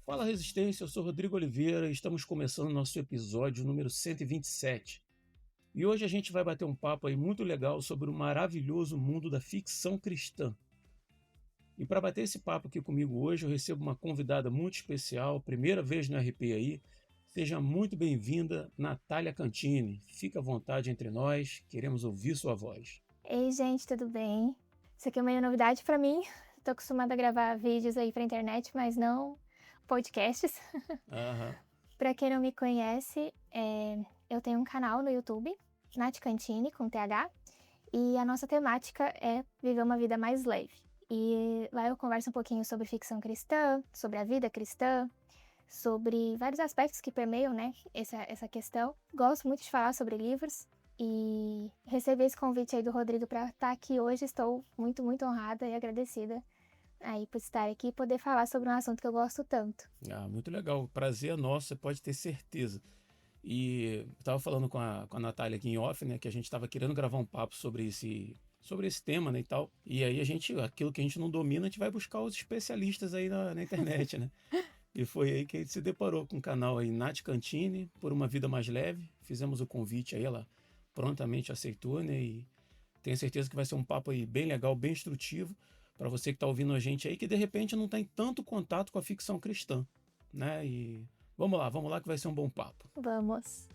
Fala Resistência, eu sou Rodrigo Oliveira e estamos começando nosso episódio número 127. E hoje a gente vai bater um papo aí muito legal sobre o maravilhoso mundo da ficção cristã. E para bater esse papo aqui comigo hoje, eu recebo uma convidada muito especial, primeira vez no RP aí. Seja muito bem-vinda, Natália Cantini. Fica à vontade entre nós, queremos ouvir sua voz. Ei, gente, tudo bem? Isso aqui é uma novidade pra mim. Tô acostumada a gravar vídeos aí pra internet, mas não podcasts. Aham. Pra quem não me conhece, eu tenho um canal no YouTube, Nath Cantini, com TH, e a nossa temática é viver uma vida mais leve. E lá eu converso um pouquinho sobre ficção cristã, sobre a vida cristã, sobre vários aspectos que permeiam, né, essa questão. Gosto muito de falar sobre livros. E receber esse convite aí do Rodrigo para estar aqui hoje, estou muito, muito honrada e agradecida aí por estar aqui e poder falar sobre um assunto que eu gosto tanto. Muito legal. O prazer é nosso, você pode ter certeza. E eu estava falando com a Natália aqui em off, né, que a gente estava querendo gravar um papo sobre esse tema, né, e tal. E aí aquilo que a gente não domina, a gente vai buscar os especialistas aí na internet, né? E foi aí que a gente se deparou com o canal aí Nath Cantini, Por uma Vida Mais Leve. Fizemos o convite aí, ela prontamente aceitou, né? E tenho certeza que vai ser um papo aí bem legal, bem instrutivo para você que está ouvindo a gente aí, que de repente não tem tanto contato com a ficção cristã, né? E vamos lá que vai ser um bom papo. Vamos!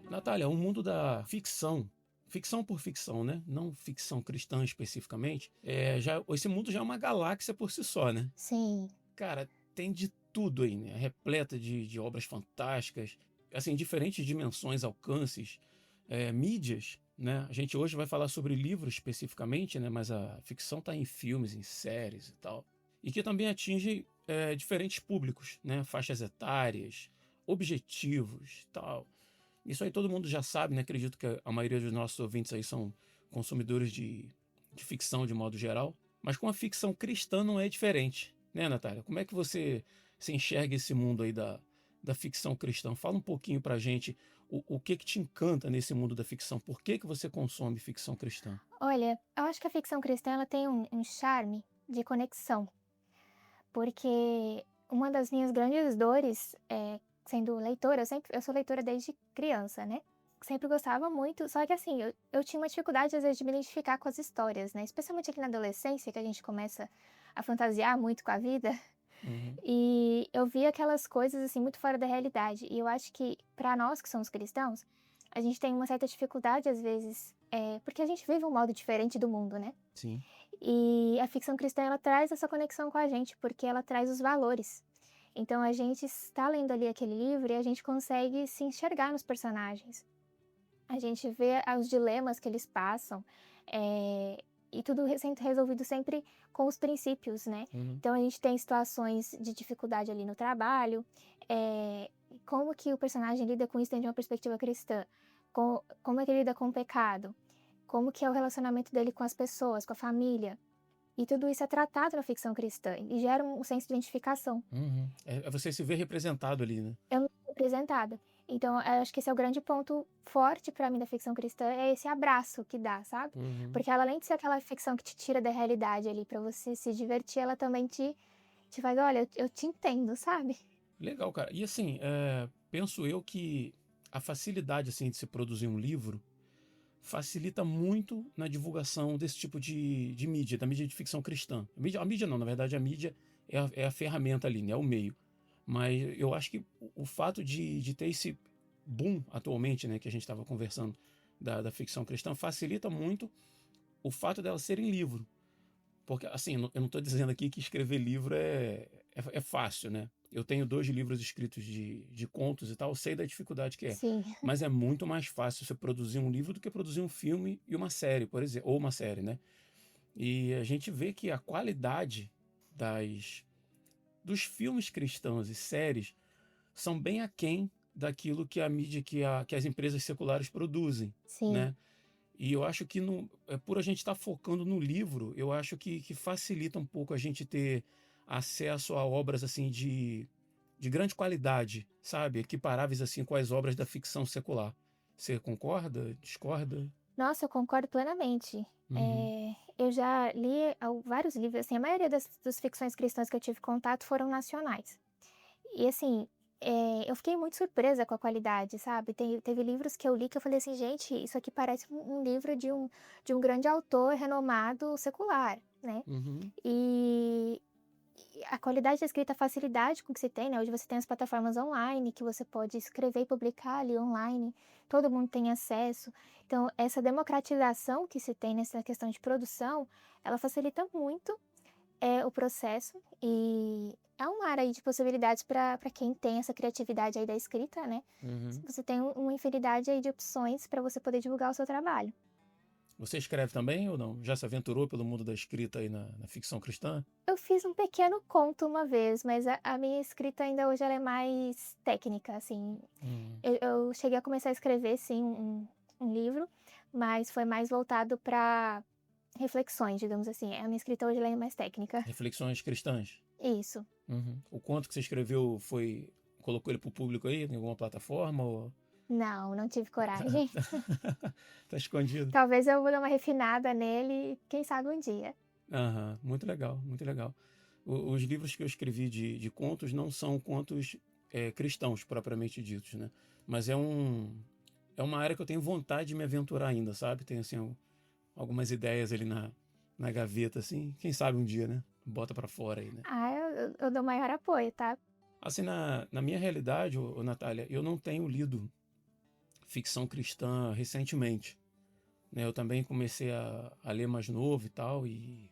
Natália, o mundo da ficção por ficção, né? Não ficção cristã especificamente, esse mundo já é uma galáxia por si só, né? Sim, Cara, tem de tudo aí, né? Repleta de obras fantásticas, assim, diferentes dimensões, alcances, mídias, né? A gente hoje vai falar sobre livros especificamente, né? Mas a ficção está em filmes, em séries e tal. E que também atinge diferentes públicos, né? Faixas etárias, objetivos, tal. Isso aí todo mundo já sabe, né? Acredito que a maioria dos nossos ouvintes aí são consumidores de ficção de modo geral. Mas com a ficção cristã não é diferente, né, Natália? Como é que você se enxerga esse mundo aí da ficção cristã? Fala um pouquinho pra gente o que te encanta nesse mundo da ficção. Por que você consome ficção cristã? olha, eu acho que a ficção cristã ela tem um charme de conexão, porque uma das minhas grandes dores sendo leitora, eu sou leitora desde criança, né? Sempre gostava muito, só que assim, eu tinha uma dificuldade às vezes de me identificar com as histórias, né? Especialmente aqui na adolescência, que a gente começa a fantasiar muito com a vida. Uhum. E eu via aquelas coisas assim muito fora da realidade. E eu acho que para nós que somos cristãos, a gente tem uma certa dificuldade às vezes, porque a gente vive um modo diferente do mundo, né? Sim. E a ficção cristã ela traz essa conexão com a gente, porque ela traz os valores. Então a gente está lendo ali aquele livro e a gente consegue se enxergar nos personagens. A gente vê os dilemas que eles passam, e tudo sendo resolvido sempre com os princípios, né? Uhum. Então a gente tem situações de dificuldade ali no trabalho, como que o personagem lida com isso dentro de uma perspectiva cristã, como é que ele lida com o pecado, como que é o relacionamento dele com as pessoas, com a família. E tudo isso é tratado na ficção cristã e gera um senso de identificação. Uhum. Você se vê representado ali, né? Eu me sinto representada. Então, eu acho que esse é o grande ponto forte pra mim da ficção cristã, é esse abraço que dá, sabe? Uhum. Porque ela, além de ser aquela ficção que te tira da realidade ali pra você se divertir, ela também te faz, olha, eu te entendo, sabe? Legal, cara. E assim, penso eu que a facilidade assim de se produzir um livro facilita muito na divulgação desse tipo de mídia, da mídia de ficção cristã. A mídia não, na verdade a mídia é a ferramenta ali, né, é o meio. Mas eu acho que o fato de ter esse boom atualmente, né, que a gente estava conversando, da ficção cristã, facilita muito o fato dela ser em livro. Porque, assim, eu não estou dizendo aqui que escrever livro é fácil, né? Eu tenho 2 livros escritos de contos e tal, eu sei da dificuldade que é. Sim, Mas é muito mais fácil você produzir um livro do que produzir um filme e uma série, por exemplo, ou uma série, né? E a gente vê que a qualidade das, dos filmes cristãos e séries são bem aquém daquilo que a mídia, que as empresas seculares produzem, sim. né? E eu acho que por a gente estar focando no livro, eu acho que facilita um pouco a gente ter acesso a obras assim de grande qualidade, sabe? Equiparáveis assim com as obras da ficção secular. Você concorda? Discorda? Nossa, eu concordo plenamente. Uhum, Eu já li vários livros, assim, a maioria das ficções cristãs que eu tive contato foram nacionais. E assim, eu fiquei muito surpresa com a qualidade, sabe? Teve livros que eu li que eu falei assim, gente, isso aqui parece um livro de um grande autor renomado secular, né? uhum. E a qualidade da escrita, a facilidade com que se tem, né? Hoje você tem as plataformas online que você pode escrever e publicar ali online, todo mundo tem acesso. Então, essa democratização que se tem nessa questão de produção, ela facilita muito o processo e é um mar aí de possibilidades para quem tem essa criatividade aí da escrita, né? Uhum. Você tem uma infinidade aí de opções para você poder divulgar o seu trabalho. Você escreve também ou não? Já se aventurou pelo mundo da escrita aí na ficção cristã? Eu fiz um pequeno conto uma vez, mas a minha escrita ainda hoje ela é mais técnica, assim. Hum. Eu cheguei a começar a escrever, sim, um livro, mas foi mais voltado para reflexões, digamos assim. A minha escrita hoje ela é mais técnica. Reflexões cristãs? Isso. Uhum. O conto que você escreveu colocou ele pro público aí, em alguma plataforma? Ou... Não, não tive coragem. Tá escondido. Talvez eu vou dar uma refinada nele, quem sabe um dia. Aham, muito legal, muito legal. Os livros que eu escrevi de contos não são contos cristãos, propriamente ditos, né? Mas é uma área que eu tenho vontade de me aventurar ainda, sabe? Tem, assim, algumas ideias ali na gaveta, assim. Quem sabe um dia, né? Bota pra fora aí, né? Ah, eu dou maior apoio, tá? Assim, na minha realidade, Natália, eu não tenho lido ficção cristã recentemente, né? Eu também comecei a ler mais novo e tal, e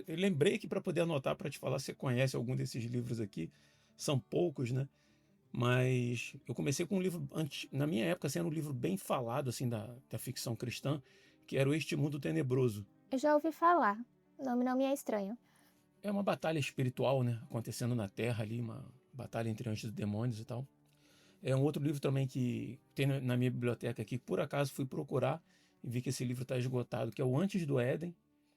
eu lembrei que para poder anotar para te falar, você conhece algum desses livros aqui, são poucos, né? Mas eu comecei com um livro, na minha época, sendo um livro bem falado, assim, da ficção cristã, que era o Este Mundo Tenebroso. Eu já ouvi falar. O nome não me é estranho. É uma batalha espiritual, né? Acontecendo na Terra ali, uma batalha entre anjos e demônios e tal. É um outro livro também que tem na minha biblioteca aqui, por acaso fui procurar e vi que esse livro está esgotado, que é o Antes do Éden,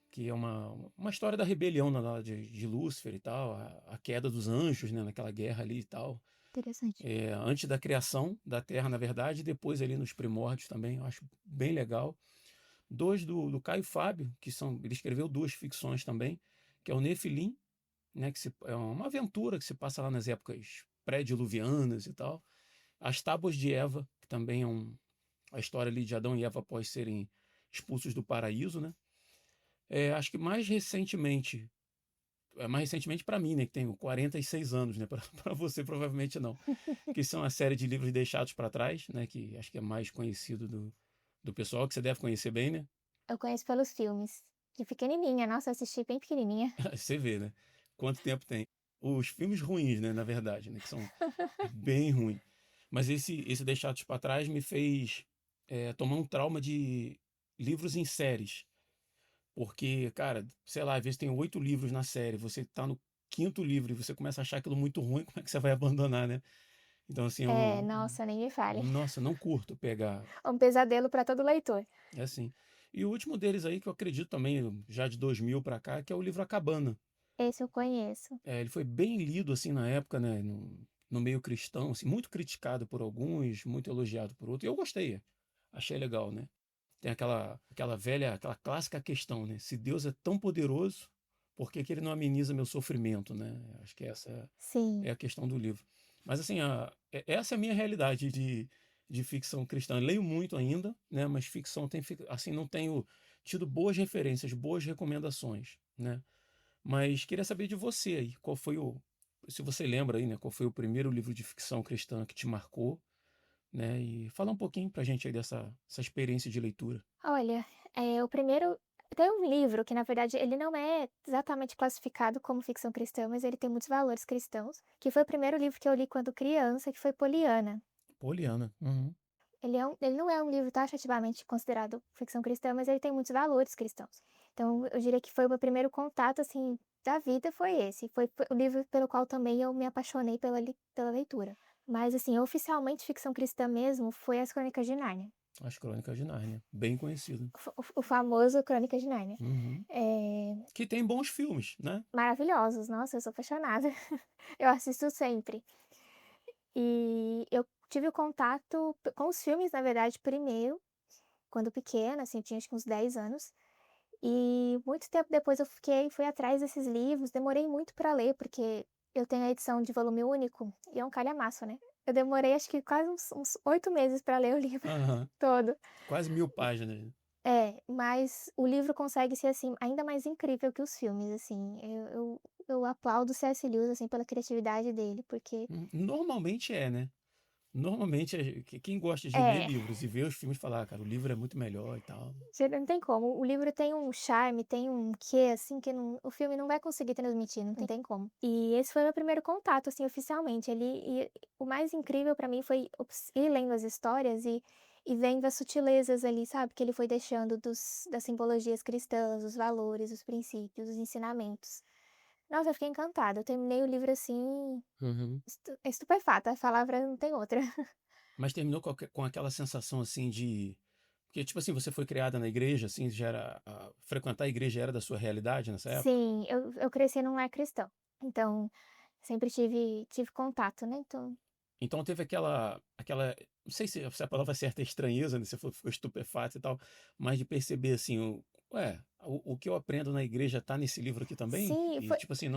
que é uma história da rebelião de Lúcifer e tal, a queda dos anjos, né, naquela guerra ali e tal. Interessante. Antes da criação da Terra, na verdade, e depois ali nos primórdios também, eu acho bem legal. Dois do Caio Fábio, ele escreveu duas ficções também, que é o Nefilim, né, é uma aventura que se passa lá nas épocas pré-diluvianas e tal. As Tábuas de Eva, que também é a história ali de Adão e Eva após serem expulsos do paraíso, né? Acho que mais recentemente para mim, né, que tenho 46 anos, né, para você provavelmente não, que são a série de livros deixados para trás, né, que acho que é mais conhecido do pessoal, que você deve conhecer bem, né? Eu conheço pelos filmes. De pequenininha. Nossa, eu assisti bem pequenininha. Você vê, né? Quanto tempo tem. Os filmes ruins, né, na verdade, né, que são bem ruins. Mas esse Deixados para Trás me fez tomar um trauma de livros em séries. Porque, cara, sei lá, às vezes tem 8 livros na série, você tá no quinto livro e você começa a achar aquilo muito ruim, como é que você vai abandonar, né? Então, assim, Nossa, nem me fale. nossa, não curto pegar. É um pesadelo para todo leitor. É assim. E o último deles aí, que eu acredito também, já de 2000 para cá, que é o livro A Cabana. Esse eu conheço. Ele foi bem lido, assim, na época, né? No meio cristão, assim, muito criticado por alguns, muito elogiado por outros. E eu gostei, achei legal, né? Tem aquela clássica questão, né? Se Deus é tão poderoso, por que que ele não ameniza meu sofrimento, né? Acho que essa Sim. é a questão do livro. Mas assim, essa é a minha realidade de ficção cristã. Eu leio muito ainda, né? Mas ficção assim, não tenho tido boas referências, boas recomendações, né? Mas queria saber de você aí, se você lembra aí, né? Qual foi o primeiro livro de ficção cristã que te marcou, né? E fala um pouquinho pra gente aí essa experiência de leitura. Olha, o primeiro. Tem um livro que, na verdade, ele não é exatamente classificado como ficção cristã, mas ele tem muitos valores cristãos, que foi o primeiro livro que eu li quando criança, que foi Poliana. Poliana. Uhum. Ele não é um livro taxativamente considerado ficção cristã, mas ele tem muitos valores cristãos. Então, eu diria que foi o meu primeiro contato, assim, da vida foi esse. Foi o livro pelo qual também eu me apaixonei pela leitura. Mas, assim, oficialmente ficção cristã mesmo foi As Crônicas de Nárnia. As Crônicas de Nárnia, bem conhecido. O famoso Crônicas de Nárnia. Uhum. É, Que tem bons filmes, né? maravilhosos, nossa, eu sou apaixonada. Eu assisto sempre. E eu tive o contato com os filmes, na verdade, primeiro, quando pequena, assim, eu tinha acho que uns 10 anos. E muito tempo depois fui atrás desses livros, demorei muito para ler, porque eu tenho a edição de volume único e é um calhamaço, né. Eu demorei acho que quase uns 8 meses para ler o livro Aham. todo. Quase 1000 páginas, né? É, mas o livro consegue ser, assim, ainda mais incrível que os filmes, assim. Eu aplaudo o C.S. Lewis, assim, pela criatividade dele, porque Normalmente é, né? Normalmente, quem gosta de ler é, livros e ver os filmes fala, cara, o livro é muito melhor e tal. você não tem como. O livro tem um charme, tem um quê, assim, que não o filme não vai conseguir transmitir, não tem como. E esse foi meu primeiro contato, assim, oficialmente. E o mais incrível pra mim foi ir lendo as histórias e vendo as sutilezas ali, sabe, que ele foi deixando das simbologias cristãs, os valores, os princípios, os ensinamentos. Nossa, eu fiquei encantada. Eu terminei o livro, assim, Uhum. estupefata, a palavra não tem outra. Mas terminou com aquela sensação assim de. Porque, tipo assim, você foi criada na igreja, assim, já era. Frequentar a igreja era da sua realidade nessa época? Sim, eu cresci num lar cristão, então sempre tive contato, né, então Então teve aquela, não sei se a palavra certa é estranheza, né, você falou que ficou estupefato e tal, mas de perceber assim, ué, o que eu aprendo na igreja tá nesse livro aqui também? sim, E tipo assim,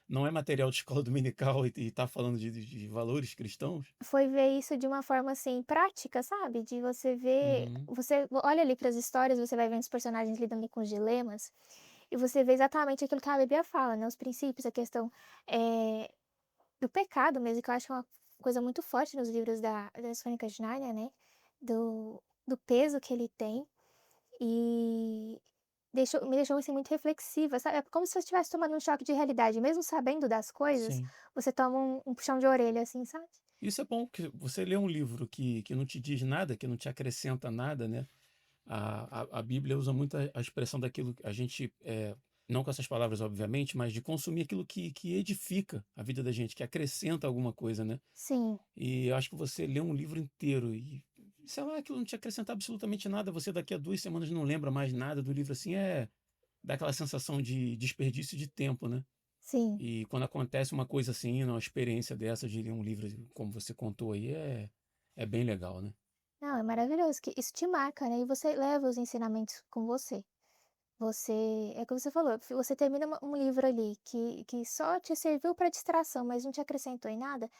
não é material de escola dominical e tá falando de valores cristãos? foi ver isso de uma forma, assim, prática, sabe, de você ver Uhum, você olha ali para as histórias, você vai vendo os personagens lidando com os dilemas, e você vê exatamente aquilo que a Bíblia fala, né, os princípios, a questão, eh, do pecado mesmo, que eu acho que é uma coisa muito forte nos livros das Crônicas de Nárnia, né, do peso que ele tem. E me deixou, assim, muito reflexiva, sabe, é como se você estivesse tomando um choque de realidade, mesmo sabendo das coisas, sim. você toma um puxão de orelha, assim, sabe. Isso é bom, que você lê um livro que não te diz nada, que não te acrescenta nada, né? A Bíblia usa muito a expressão daquilo que a gente, não com essas palavras, obviamente, mas de consumir aquilo que edifica a vida da gente, que acrescenta alguma coisa, né? Sim, E eu acho que você lê um livro inteiro e, sei lá, aquilo não te acrescenta absolutamente nada, você daqui a 2 semanas não lembra mais nada do livro, assim, dá aquela sensação de desperdício de tempo, né? sim. E quando acontece uma coisa assim, uma experiência dessa de ler um livro, como você contou aí, é bem legal, né? Não, é maravilhoso que isso te marca, né, e você leva os ensinamentos com você. Você é como você falou, se você termina um livro ali que só te serviu para distração, mas não te acrescentou em nada,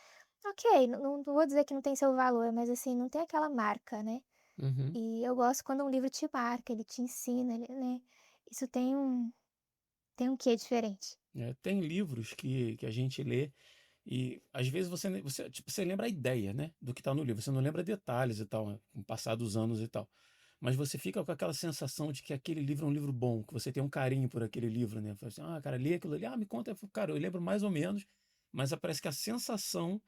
ok, não vou dizer que não tem seu valor, mas, assim, não tem aquela marca, né. Uhum. E eu gosto quando um livro te marca, ele te ensina, ele, né, isso tem um quê diferente. Tem livros que a gente lê e às vezes tipo, você lembra a ideia, né, do que está no livro, você não lembra detalhes e tal, né, com o passar dos anos e tal. Mas você fica com aquela sensação de que aquele livro é um livro bom, que você tem um carinho por aquele livro, né? Fala assim, cara, lê aquilo ali, me conta. Cara, eu lembro mais ou menos, mas parece que a sensação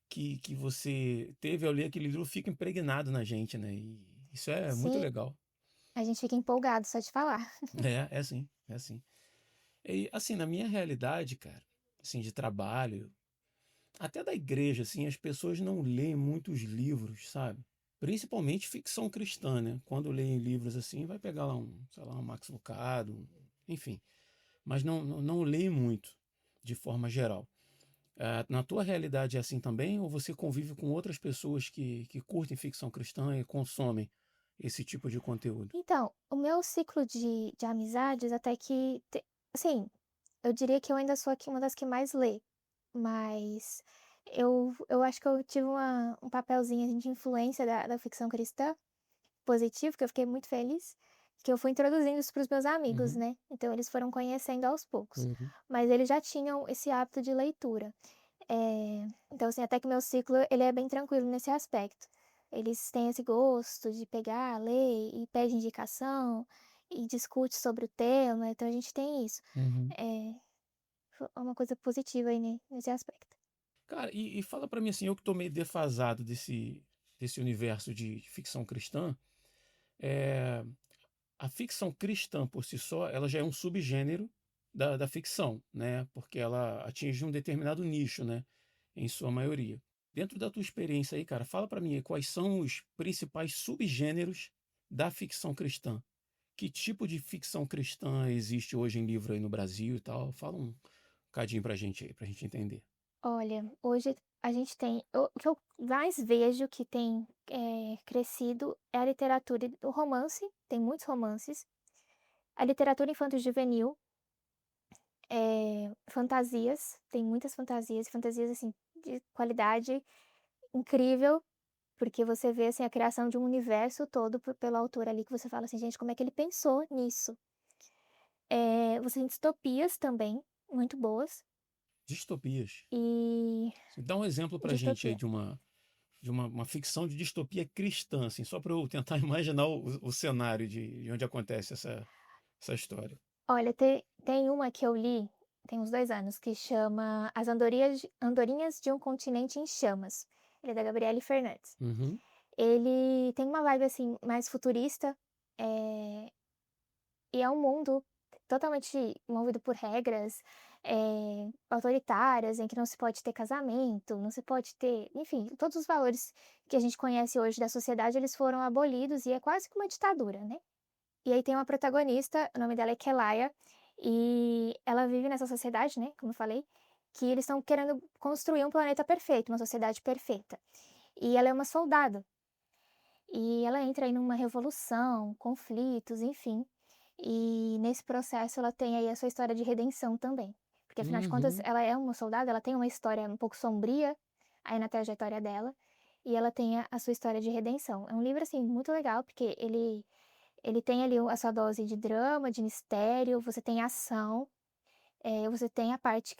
que você teve ao ler aquele livro fica impregnado na gente, né? E isso é muito Sim, legal. a gente fica empolgado só de falar. É assim, é assim. E assim, na minha realidade, cara, assim, de trabalho, até da igreja, assim, as pessoas não leem muitos livros, sabe? Principalmente ficção cristã, né? Quando leem livros assim, vai pegar lá sei lá, um Max Lucado, enfim. Mas não leem muito, de forma geral. Na tua realidade é assim também? Ou você convive com outras pessoas que curtem ficção cristã e consomem esse tipo de conteúdo? Então, o meu ciclo de amizades até que assim, eu diria que eu ainda sou aqui uma das que mais lê, mas eu acho que eu tive um papelzinho, assim, de influência da ficção cristã, positivo, que eu fiquei muito feliz, que eu fui introduzindo isso para os meus amigos, Uhum, né, então eles foram conhecendo aos poucos, uhum, mas eles já tinham esse hábito de leitura. Então, assim, até que o meu ciclo ele é bem tranquilo nesse aspecto. Eles têm esse gosto de pegar, ler e pede indicação e discute sobre o tema, então a gente tem isso. uhum. É é uma coisa positiva aí nesse aspecto. Cara, e fala pra mim assim, eu que tô meio defasado desse universo de ficção cristã, é, a ficção cristã por si só, ela já é um subgênero da ficção, né? Porque ela atinge um determinado nicho, né? Em sua maioria. Dentro da tua experiência aí, cara, fala pra mim aí quais são os principais subgêneros da ficção cristã. Que tipo de ficção cristã existe hoje em livro aí no Brasil e tal? Fala um cadinho pra gente aí, pra gente entender. Olha, hoje a gente tem o que eu mais vejo que tem, crescido é a literatura e o romance, tem muitos romances, a literatura infanto-juvenil, fantasias, tem muitas fantasias, fantasias, assim, de qualidade incrível, porque você vê, assim, a criação de um universo todo pelo autor ali, que você fala assim: "Gente, como é que ele pensou nisso?". Você tem distopias também, muito boas, Distopias. e Assim, dá um exemplo pra gente aí distopia. de uma ficção de distopia cristã, assim, só para eu tentar imaginar o cenário de onde acontece essa história. Olha, tem uma que eu li, tem uns 2 anos, que chama As Andorinhas de um Continente em Chamas. Ele é da Gabriele Fernandes. Uhum, Ele tem uma vibe, assim, mais futurista, eh, e é um mundo totalmente movido por regras, autoritárias, em que não se pode ter casamento, não se pode ter, enfim, todos os valores que a gente conhece hoje da sociedade, eles foram abolidos e é quase que uma ditadura, né. E aí tem uma protagonista, o nome dela é Kelaya, e ela vive nessa sociedade, né, como eu falei, que eles estão querendo construir um planeta perfeito, uma sociedade perfeita. E ela é uma soldado, e ela entra aí numa revolução, conflitos, enfim. E nesse processo ela tem aí a sua história de redenção também. Porque afinal de contas uhum. ela é uma soldado, ela tem uma história um pouco sombria aí na trajetória dela, e ela tem a sua história de redenção. É um livro, assim, muito legal, porque ele tem ali a sua dose de drama, de mistério, você tem ação, você tem a parte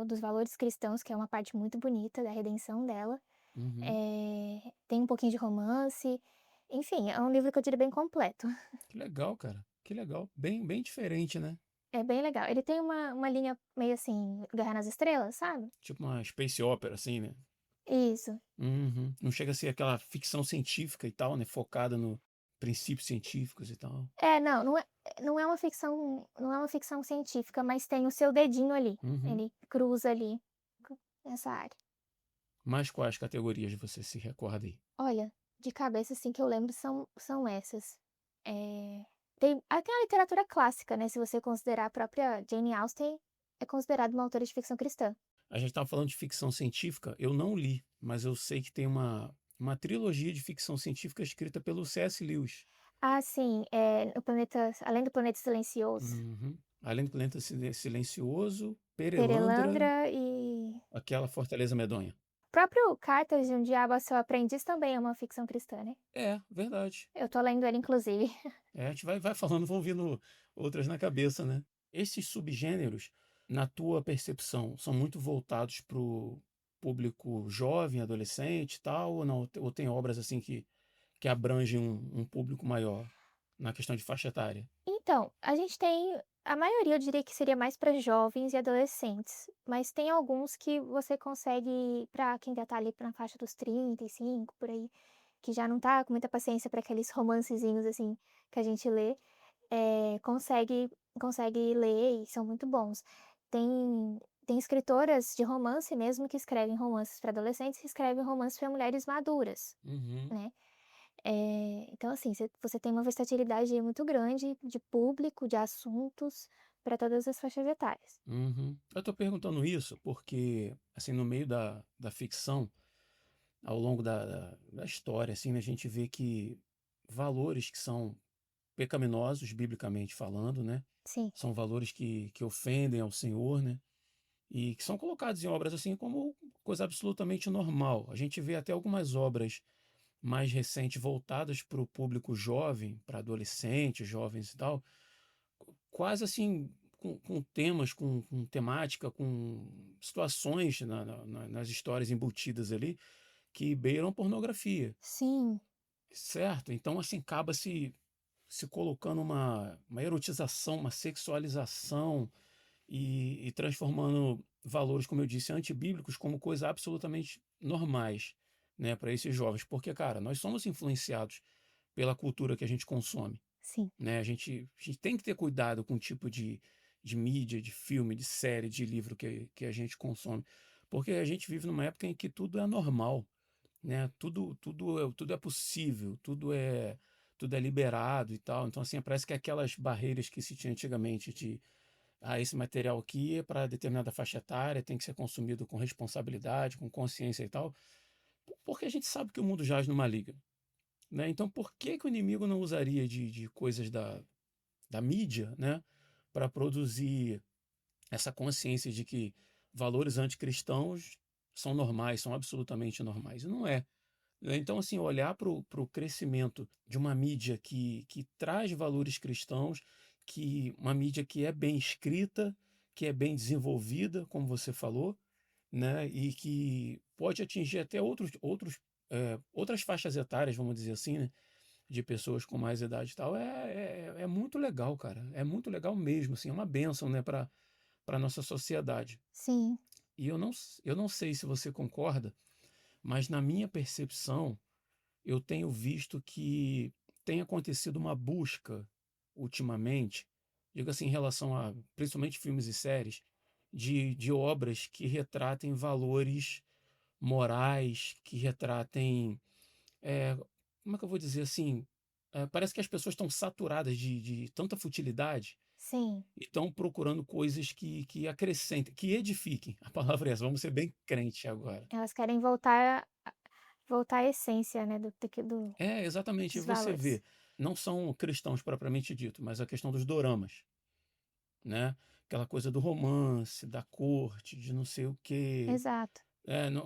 dos valores cristãos, que é uma parte muito bonita da redenção dela, Uhum. tem um pouquinho de romance, enfim, é um livro que eu diria bem completo. Que legal, cara. Que legal. Bem, bem diferente, né? É bem legal. Ele tem uma linha meio assim, Guerra nas Estrelas, sabe? Tipo uma space opera, assim, né? Isso. Uhum. Não chega a ser aquela ficção científica e tal, né? Focada no princípios científicos e tal. É, não é uma ficção científica, mas tem o seu dedinho ali, Uhum. ele cruza ali nessa área. Mas quais categorias você se recorda aí? Olha, de cabeça, assim, que eu lembro são essas. Tem a literatura clássica, né, se você considerar a própria Jane Austen, é considerada uma autora de ficção cristã. A gente estava falando de ficção científica, eu não li, mas eu sei que tem uma trilogia de ficção científica escrita pelo C.S. Lewis. Ah, sim, o planeta Além do Planeta Silencioso, Uhum. Além do Planeta Silencioso, Perelandra, Perelandra e aquela Fortaleza Medonha. o próprio Cartas de um Diabo a Seu Aprendiz também é uma ficção cristã, né. É, verdade. Eu tô lendo ele inclusive. É, a gente vai falando, vão vindo outras na cabeça, né? Esses subgêneros, na tua percepção, são muito voltados para o público jovem, adolescente e tal, ou não? Ou tem obras assim que abrangem um público maior na questão de faixa etária? Então, a gente tem a maioria eu diria que seria mais para jovens e adolescentes, mas tem alguns que você consegue para quem já tá ali na faixa dos 35 por aí, que já não tá com muita paciência para aqueles romancezinhos, assim, que a gente lê, consegue ler e são muito bons. Tem escritoras de romance mesmo que escrevem romances para adolescentes e escrevem romances para mulheres maduras, Uhum, né. Então assim, você tem uma versatilidade aí muito grande de público, de assuntos, para todas as faixas etárias. uhum. Eu estou perguntando isso porque, assim, no meio da ficção, ao longo da história, assim, né, a gente vê que valores que são pecaminosos, biblicamente falando, né? Sim, São valores que ofendem ao Senhor, né? E que são colocados em obras assim como coisa absolutamente normal. A gente vê até algumas obras mais recentes voltadas para o público jovem, para adolescentes, jovens e tal, quase assim com temas, com temática, com situações nas histórias embutidas ali que beiram pornografia, sim, certo? Então, assim, acaba se colocando uma erotização, uma sexualização e transformando valores, como eu disse, antibíblicos como coisa absolutamente normais, né, para esses jovens. Porque, cara, nós somos influenciados pela cultura que a gente consome, sim, né? A gente tem que ter cuidado com o tipo de mídia, de filme, de série, de livro que a gente consome. Porque a gente vive numa época em que tudo é normal, né? Tudo é possível, tudo é liberado e tal. Então, assim, parece que aquelas barreiras que se tinha antigamente de esse material aqui é para determinada faixa etária, tem que ser consumido com responsabilidade, com consciência e tal, porque a gente sabe que o mundo jaz no maligno, né? Então, por que que o inimigo não usaria de coisas da mídia, né, para produzir essa consciência de que valores anticristãos são normais, são absolutamente normais? E não é. Né? Então, assim, olhar para o crescimento de uma mídia que traz valores cristãos, uma mídia que é bem escrita, que é bem desenvolvida, como você falou, né? E que pode atingir até outras faixas etárias, vamos dizer assim, né? De pessoas com mais idade e tal, é muito legal, cara. É muito legal mesmo, assim, é uma bênção, né, para nossa sociedade. Sim, E eu não sei se você concorda, mas na minha percepção, eu tenho visto que tem acontecido uma busca ultimamente, digo assim, em relação a principalmente filmes e séries, de obras que retratem valores morais, que retratem, eh, como é que eu vou dizer assim? Parece que as pessoas estão saturadas de tanta futilidade sim. e estão procurando coisas que acrescentem, que edifiquem. A palavra é essa, vamos ser bem crente agora. Elas querem voltar à essência, né, É, exatamente. E dos você valores. vê, não são cristãos propriamente dito, mas a questão dos doramas, né? Aquela coisa do romance, da corte, de não sei o quê. Exato.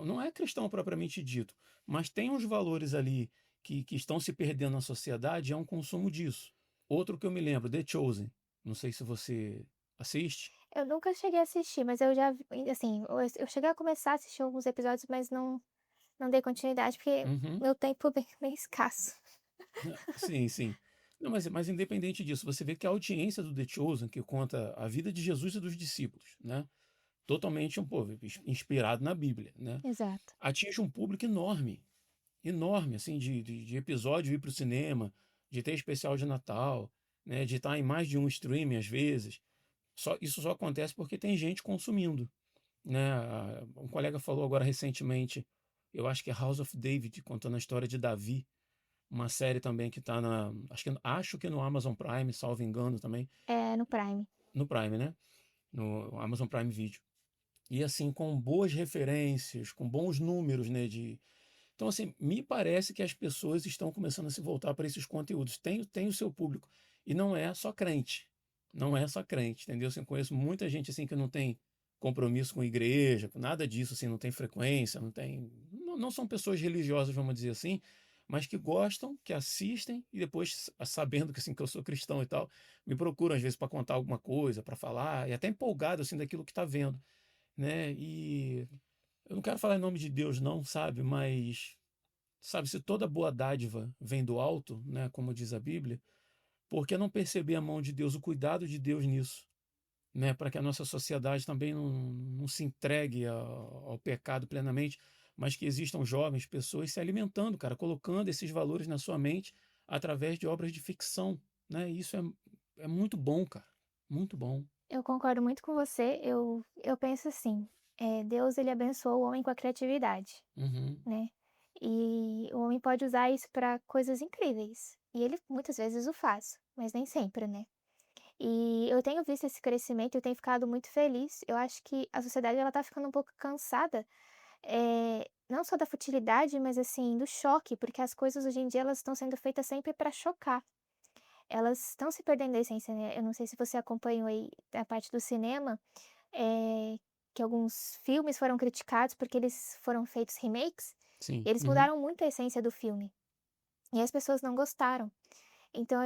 Não é cristão propriamente dito, mas tem uns valores ali que estão se perdendo na sociedade, e é um consumo disso. Outro que eu me lembro, The Chosen. Não sei se você assiste. Eu nunca cheguei a assistir, mas eu já vi assim, eu cheguei a começar a assistir alguns episódios, mas não dei continuidade, porque Uhum. meu tempo é bem escasso. Sim, sim. Não, mas independente disso, você vê que a audiência do The Chosen, que conta a vida de Jesus e dos discípulos, né? Totalmente um povo inspirado na Bíblia, né? Exato. Atinge um público enorme, enorme, assim, de episódio ir para o cinema, de ter especial de Natal, né? De estar em mais de um streaming às vezes. Isso só acontece porque tem gente consumindo, né? Um colega falou agora recentemente, eu acho que é House of David, contando a história de Davi, uma série também que está acho que no Amazon Prime, salvo engano também, É, no Prime. no Prime, né? No Amazon Prime Video. E assim, com boas referências, com bons números, né? Então, assim, me parece que as pessoas estão começando a se voltar para esses conteúdos. Tem o seu público. E não é só crente. Não é só crente, entendeu? Assim, eu conheço muita gente assim que não tem compromisso com igreja, com nada disso, assim, não tem frequência, não são pessoas religiosas, vamos dizer assim, mas que gostam, que assistem e depois, sabendo que assim que eu sou cristão e tal, me procuram às vezes para contar alguma coisa, para falar, e até empolgado assim daquilo que está vendo, né? E eu não quero falar em nome de Deus, não, sabe? Mas, sabe, se toda boa dádiva vem do alto, né? Como diz a Bíblia, por que não perceber a mão de Deus, o cuidado de Deus nisso? Né? Para que a nossa sociedade também não se entregue ao pecado plenamente, mas que existam jovens, pessoas se alimentando, cara, colocando esses valores na sua mente através de obras de ficção, né? E isso é muito bom, cara. Muito bom. Eu concordo muito com você. Eu penso assim, Deus ele abençoou o homem com a criatividade, Uhum. né? E o homem pode usar isso para coisas incríveis. E ele muitas vezes o faz, mas nem sempre, né? E eu tenho visto esse crescimento, eu tenho ficado muito feliz. Eu acho que a sociedade ela tá ficando um pouco cansada, não só da futilidade, mas assim, do choque, porque as coisas hoje em dia elas estão sendo feitas sempre para chocar. Elas estão se perdendo da essência, né? Eu não sei se você acompanhou aí a parte do cinema, que alguns filmes foram criticados porque eles foram feitos remakes, Sim. e eles Uhum. mudaram muito a essência do filme. E as pessoas não gostaram. Então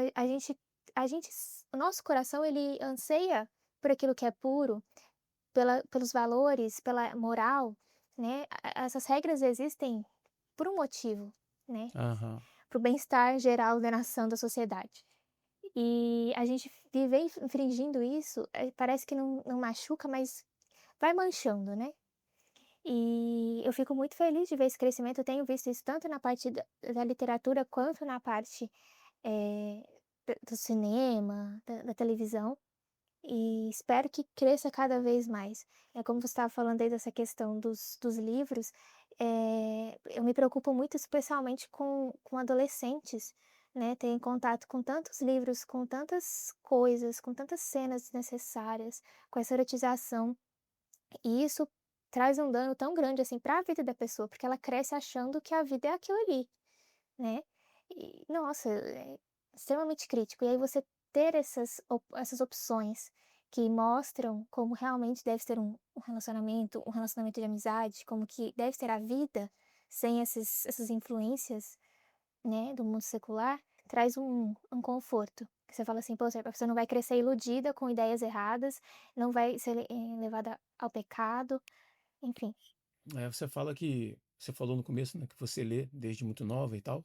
o nosso coração ele anseia por aquilo que é puro, pelos valores, pela moral, né? Essas regras existem por um motivo, né? Aham. Para o bem-estar geral da nação, da sociedade. E a gente viver infringindo isso, parece que não machuca, mas vai manchando, né. E eu fico muito feliz de ver esse crescimento, eu tenho visto isso tanto na parte da literatura quanto na parte, do cinema, da televisão. e espero que cresça cada vez mais. É como você estava falando aí dessa questão dos livros, eu me preocupo muito especialmente com adolescentes, né, terem contato com tantos livros, com tantas coisas, com tantas cenas desnecessárias, com essa erotização, e isso traz um dano tão grande, assim, para a vida da pessoa, porque ela cresce achando que a vida é aquilo ali, né. E, nossa, é extremamente crítico. E aí você ter essas opções que mostram como realmente deve ser um relacionamento de amizade, como que deve ser a vida sem essas influências, né, do mundo secular, traz um conforto. Que você fala assim: "Poxa, a pessoa não vai crescer iludida com ideias erradas, não vai ser, levada ao pecado", enfim. Você fala que você falou no começo, né, que você lê desde muito nova e tal,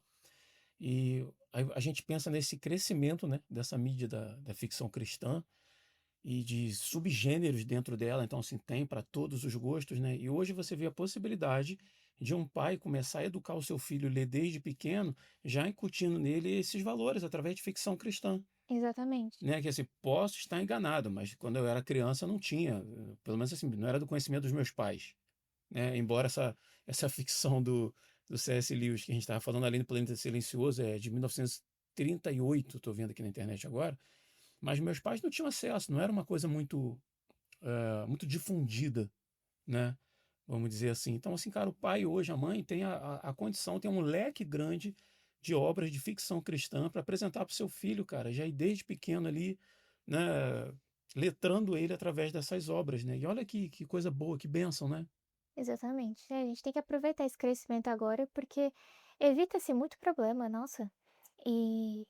e a gente pensa nesse crescimento, né, dessa mídia da ficção cristã e de subgêneros dentro dela, então assim, tem para todos os gostos, né? E hoje você vê a possibilidade de um pai começar a educar o seu filho, ler desde pequeno, já incutindo nele esses valores através de ficção cristã, Exatamente. né? Que assim, posso estar enganado, mas quando eu era criança não tinha, pelo menos assim, não era do conhecimento dos meus pais, né? Embora essa ficção do C.S. Lewis que a gente estava falando, Além do Planeta Silencioso, é de 1938, estou vendo aqui na internet agora, mas meus pais não tinham acesso, não era uma coisa muito difundida, né? Vamos dizer assim. Então, assim, cara, o pai hoje, a mãe, tem a condição, tem um leque grande de obras de ficção cristã para apresentar para o seu filho, cara, já ir desde pequeno ali, né? Letrando ele através dessas obras, né? E olha que coisa boa, que bênção, né? Exatamente. É, a gente tem que aproveitar esse crescimento agora, porque evita-se muito problema, nossa. E,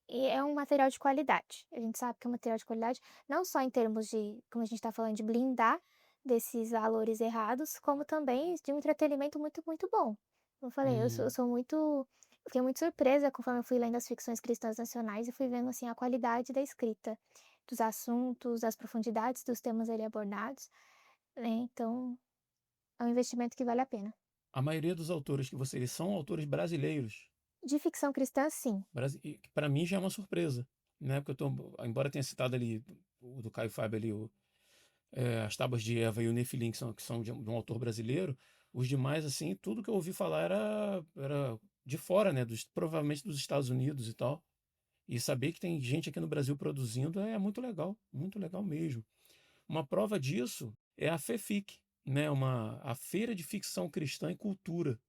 e é um material de qualidade. A gente sabe que é um material de qualidade, não só em termos de, como a gente está falando, de blindar desses valores errados, como também de um entretenimento muito, muito bom. Como eu falei, eu Uhum. sou muito. Eu fiquei muito surpresa conforme eu fui lendo as ficções cristãs nacionais e fui vendo assim a qualidade da escrita, dos assuntos, das profundidades dos temas ali abordados, né? Então, é um investimento que vale a pena. A maioria dos autores que você lê são autores brasileiros. De ficção cristã, sim. Para mim já é uma surpresa, né? Porque embora tenha citado ali o do Caio Fábio ali, As Tábuas de Eva e o Nefilim, que são de um autor brasileiro, os demais, assim, tudo que eu ouvi falar era de fora, né? Provavelmente dos Estados Unidos e tal. E saber que tem gente aqui no Brasil produzindo é muito legal mesmo. Uma prova disso é a FEFIC, né? A Feira de Ficção Cristã e Cultura,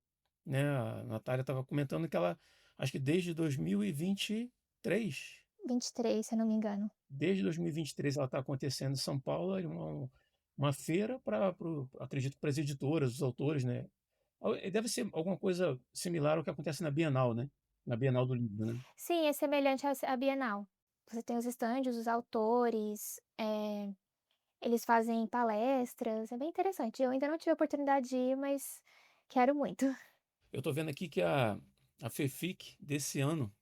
né? A Natália estava comentando que ela, acho que desde 2023, 23, se eu não me engano. desde 2023 ela está acontecendo em São Paulo, é uma feira para, acredito, para as editoras, os autores, né? Deve ser alguma coisa similar ao que acontece na Bienal, né? Na Bienal do Livro, né? Sim, é semelhante à Bienal. Você tem os estandes, os autores, eles fazem palestras, é bem interessante. Eu ainda não tive a oportunidade de ir, mas quero muito. Eu estou vendo aqui que a FEFIC desse ano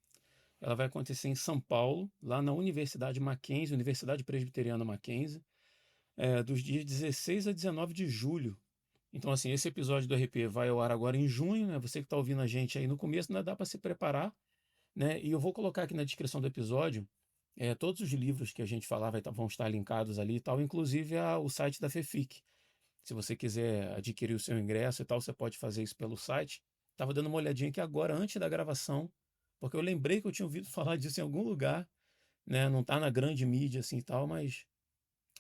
ela vai acontecer em São Paulo, lá na Universidade Mackenzie, Universidade Presbiteriana Mackenzie, dos dias 16 a 19 de julho. Então, assim, esse episódio do RP vai ao ar agora em junho, né? Você que está ouvindo a gente aí no começo, ainda dá para se preparar, né? E eu vou colocar aqui na descrição do episódio todos os livros que a gente falar vão estar linkados ali e tal, inclusive o site da FEFIC. Se você quiser adquirir o seu ingresso e tal, você pode fazer isso pelo site. Estava dando uma olhadinha aqui agora, antes da gravação, porque eu lembrei que eu tinha ouvido falar disso em algum lugar, né? Não está na grande mídia assim e tal, mas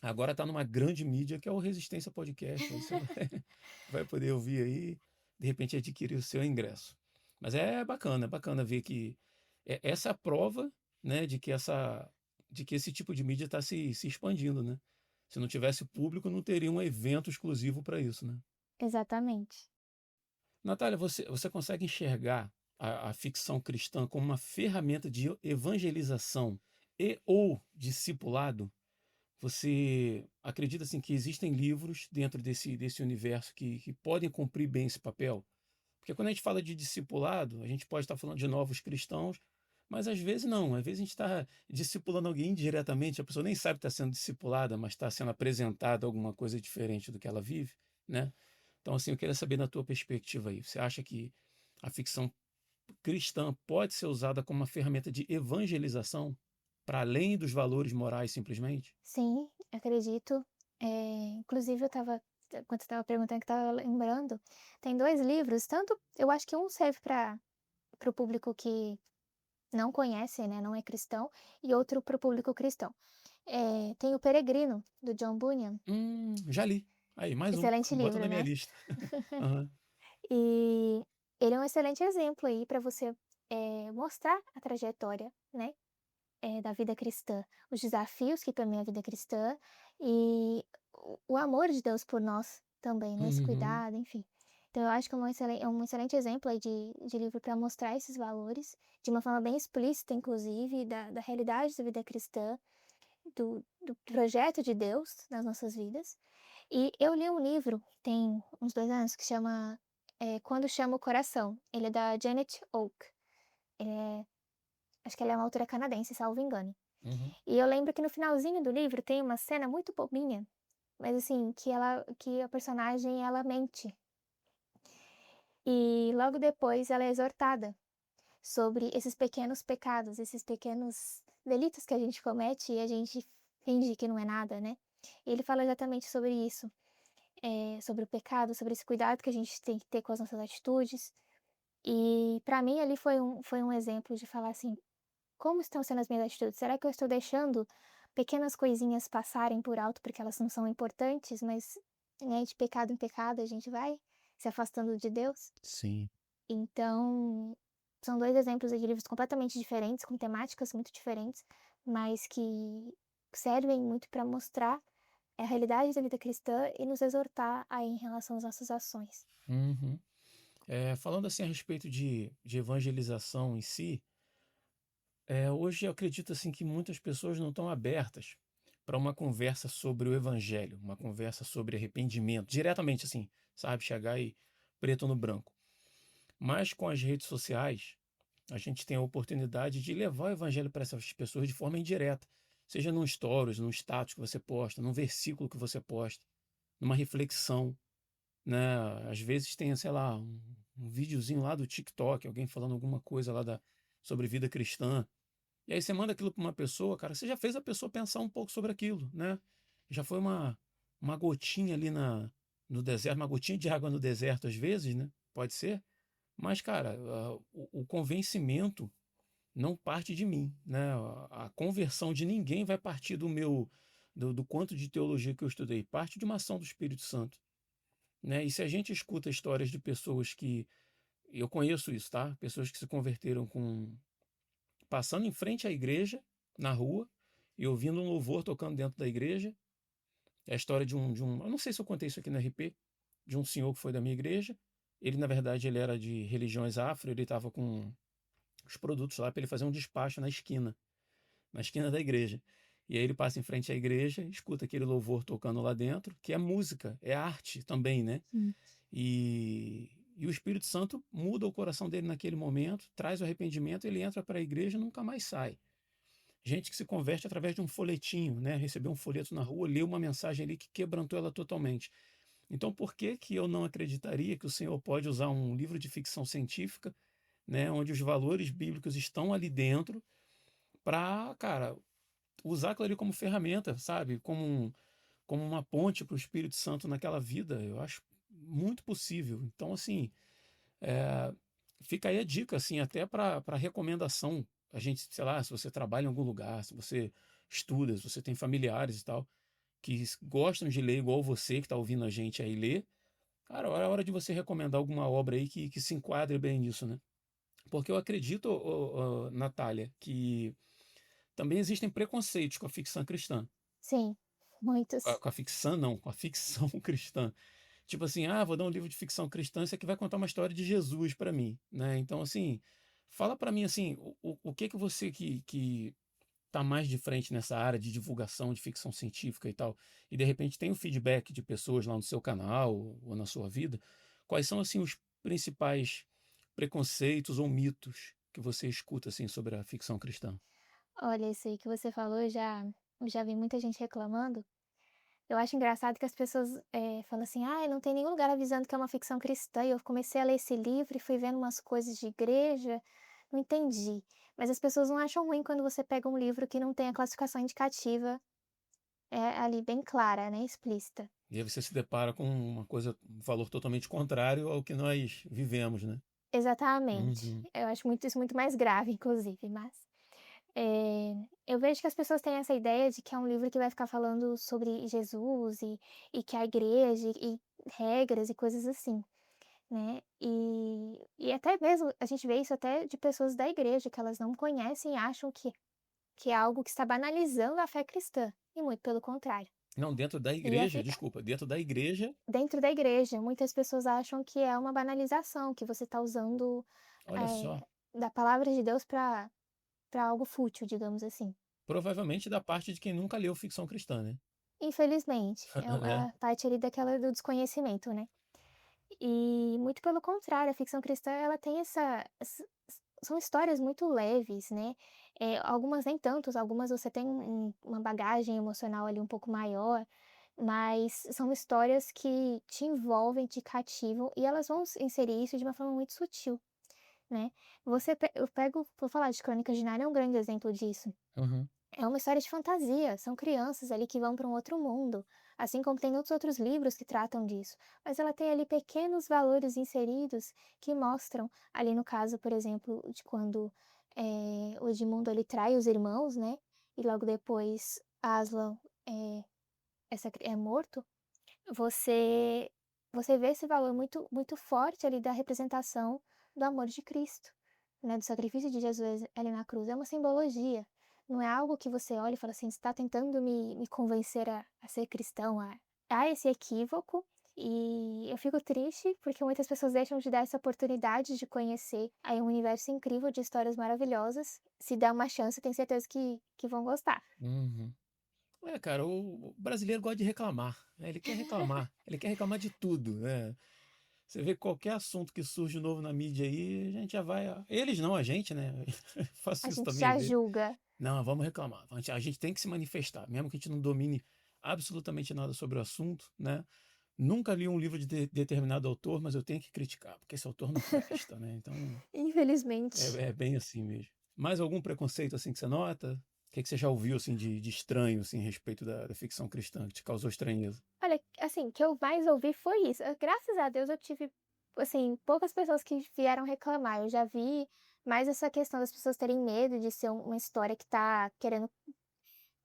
agora está numa grande mídia que é o Resistência Podcast. Aí você vai poder ouvir aí, de repente adquirir o seu ingresso. Mas é bacana ver que essa é a prova, né, de que esse tipo de mídia está se expandindo, né? Se não tivesse público, não teria um evento exclusivo para isso, né? Exatamente. Natália, você consegue enxergar a ficção cristã como uma ferramenta de evangelização e ou discipulado? Você acredita assim que existem livros dentro desse universo que podem cumprir bem esse papel? Porque quando a gente fala de discipulado, a gente pode estar falando de novos cristãos, mas às vezes não. Às vezes a gente está discipulando alguém indiretamente, a pessoa nem sabe que está sendo discipulada, mas está sendo apresentada alguma coisa diferente do que ela vive, né? Então, assim, eu queria saber na tua perspectiva aí. Você acha que a ficção cristã pode ser usada como uma ferramenta de evangelização? para além dos valores morais simplesmente? Sim, acredito. Inclusive quando você estava perguntando que eu estava lembrando, tem 2 livros, tanto eu acho que um serve para o público que não conhece, né, não é cristão, e outro para o público cristão. Tem o Peregrino, do John Bunyan, Já li. Aí, mais um, excelente bota na livro, minha né. lista. Aham. E ele é um excelente exemplo aí para você, mostrar a trajetória, né, da vida cristã, os desafios que permeiam a vida cristã e o amor de Deus por nós também, né, esse Uhum. cuidado, enfim. Então eu acho que é um excelente exemplo aí de livro para mostrar esses valores, de uma forma bem explícita inclusive, da realidade da vida cristã, do projeto de Deus nas nossas vidas. E eu li um livro, tem uns 2 anos, que chama, Quando Chama o Coração. Ele é da Janet Oak. Eh, Acho que ela é uma autora canadense, salvo engano. Uhum. E eu lembro que no finalzinho do livro tem uma cena muito bobinha, mas assim, que a personagem ela mente. E logo depois ela é exortada sobre esses pequenos pecados, esses pequenos delitos que a gente comete e a gente finge que não é nada, né. E ele fala exatamente sobre isso, sobre o pecado, sobre esse cuidado que a gente tem que ter com as nossas atitudes. E para mim ali foi um exemplo de falar assim: "Como estão sendo as minhas atitudes? Será que eu estou deixando pequenas coisinhas passarem por alto porque elas não são importantes, mas, né, de pecado em pecado a gente vai se afastando de Deus?". Sim. Então, são 2 exemplos aí de livros completamente diferentes, com temáticas muito diferentes, mas que servem muito para mostrar a realidade da vida cristã e nos exortar aí em relação às nossas ações. Uhum. Falando assim a respeito de evangelização em si, hoje eu acredito assim que muitas pessoas não estão abertas para uma conversa sobre o evangelho, uma conversa sobre arrependimento, diretamente assim, sabe, chegar e preto no branco. Mas com as redes sociais, a gente tem a oportunidade de levar o evangelho para essas pessoas de forma indireta, seja num stories, num status que você posta, num versículo que você posta, numa reflexão, né? Às vezes tem, sei lá, um videozinho lá do TikTok, alguém falando alguma coisa lá sobre vida cristã. E aí você manda aquilo para uma pessoa, cara, você já fez a pessoa pensar um pouco sobre aquilo, né? Já foi uma gotinha ali no deserto, uma gotinha de água no deserto às vezes, né? Pode ser. Mas, cara, o convencimento não parte de mim, né? A conversão de ninguém vai partir do quanto de teologia que eu estudei, parte de uma ação do Espírito Santo, né? E se a gente escuta histórias de pessoas que eu conheço isso, tá? Pessoas que se converteram passando em frente à igreja na rua e ouvindo um louvor tocando dentro da igreja. É a história eu não sei se eu contei isso aqui na RP, de um senhor que foi da minha igreja. Ele, na verdade, ele era de religiões afro, ele estava com os produtos lá para ele fazer um despacho na esquina da igreja. E aí ele passa em frente à igreja, escuta aquele louvor tocando lá dentro, que é música, é arte também, né? Sim. E o Espírito Santo muda o coração dele naquele momento, traz o arrependimento, ele entra para a igreja e nunca mais sai. Gente que se converte através de um folhetinho, né? Recebeu um folheto na rua, leu uma mensagem ali que quebrantou ela totalmente. Então, por que que eu não acreditaria que o Senhor pode usar um livro de ficção científica, né, onde os valores bíblicos estão ali dentro, para, cara, usar aquilo ali como ferramenta, sabe? Como uma ponte para o Espírito Santo naquela vida? Eu acho muito possível. Então, assim, é, fica aí a dica, assim, até para recomendação. A gente, sei lá, se você trabalha em algum lugar, se você estuda, se você tem familiares e tal, que gostam de ler igual você que está ouvindo a gente aí ler, cara, é hora de você recomendar alguma obra aí que se enquadre bem nisso, né? Porque eu acredito, Natália, que também existem preconceitos com a ficção cristã. Sim, muitos. Com a ficção, não, com a ficção cristã. Tipo assim, vou dar um livro de ficção cristã, isso aqui vai contar uma história de Jesus para mim, né? Então, assim, fala para mim, assim, o que que você que tá mais de frente nessa área de divulgação de ficção científica e tal, e de repente tem o feedback de pessoas lá no seu canal ou na sua vida, quais são, assim, os principais preconceitos ou mitos que você escuta, assim, sobre a ficção cristã? Olha, isso aí que você falou, eu já vi muita gente reclamando. Eu acho engraçado que as pessoas, falam assim: "Ai, não tem nenhum lugar avisando que é uma ficção cristã", e eu comecei a ler esse livro e fui vendo umas coisas de igreja, não entendi. Mas as pessoas não acham ruim quando você pega um livro que não tem a classificação indicativa, ali bem clara, né, explícita. E aí você se depara com uma coisa, um valor totalmente contrário ao que nós vivemos, né? Exatamente. Uhum. Eu acho muito isso muito mais grave, inclusive, mas, eh, eu vejo que as pessoas têm essa ideia de que é um livro que vai ficar falando sobre Jesus e que a igreja e regras e coisas assim, né. E até mesmo a gente vê isso até de pessoas da igreja, que elas não conhecem e acham que é algo que está banalizando a fé cristã, e muito pelo contrário. Não, dentro da E a igreja, desculpa, dentro da igreja, dentro da igreja, muitas pessoas acham que é uma banalização, que você está usando, olha só, da palavra de Deus para algo fútil, digamos assim. provavelmente da parte de quem nunca leu ficção cristã, né? Infelizmente, é Né? uma parte ali daquela do desconhecimento, né. E muito pelo contrário, a ficção cristã ela tem são histórias muito leves, né, algumas nem tantos, algumas você tem uma bagagem emocional ali um pouco maior, mas são histórias que te envolvem, te cativam e elas vão inserir isso de uma forma muito sutil, né. Eu pego vou falar de Crônicas de Nárnia é um grande exemplo disso. Uhum. É uma história de fantasia, são crianças ali que vão para um outro mundo, assim como tem outros livros que tratam disso, mas ela tem ali pequenos valores inseridos que mostram, ali no caso, por exemplo, de quando, o Edmundo ele trai os irmãos, né, e logo depois Aslan, eh, é morto, você você vê esse valor muito forte ali da representação do amor de Cristo, né, do sacrifício de Jesus ali na cruz, é uma simbologia, não é algo que você olha e fala assim: "Você está tentando me convencer a ser cristão", há esse equívoco, e eu fico triste, porque muitas pessoas deixam de dar essa oportunidade de conhecer aí um universo incrível de histórias maravilhosas, se der uma chance, tenho certeza que vão gostar. Uhum. É, cara, o brasileiro gosta de reclamar, né? Ele quer reclamar de tudo, né? Você vê qualquer assunto que surge novo na mídia aí, a gente já vai. Eles não, a gente, né? A Faço isso gente também às já vezes. julga. Não, vamos reclamar. A gente tem que se manifestar, mesmo que a gente não domine absolutamente nada sobre o assunto, né? Nunca li um livro de determinado autor, mas eu tenho que criticar, porque esse autor não presta, né? Então, Infelizmente. é bem assim mesmo. Mais algum preconceito assim que você nota? O que que você já ouviu assim de estranho assim a respeito da ficção cristã que te causou estranheza? Olha, assim, o que eu mais ouvi foi isso. Graças a Deus eu tive, assim, poucas pessoas que vieram reclamar. Eu já vi mais essa questão das pessoas terem medo de ser uma história que tá querendo,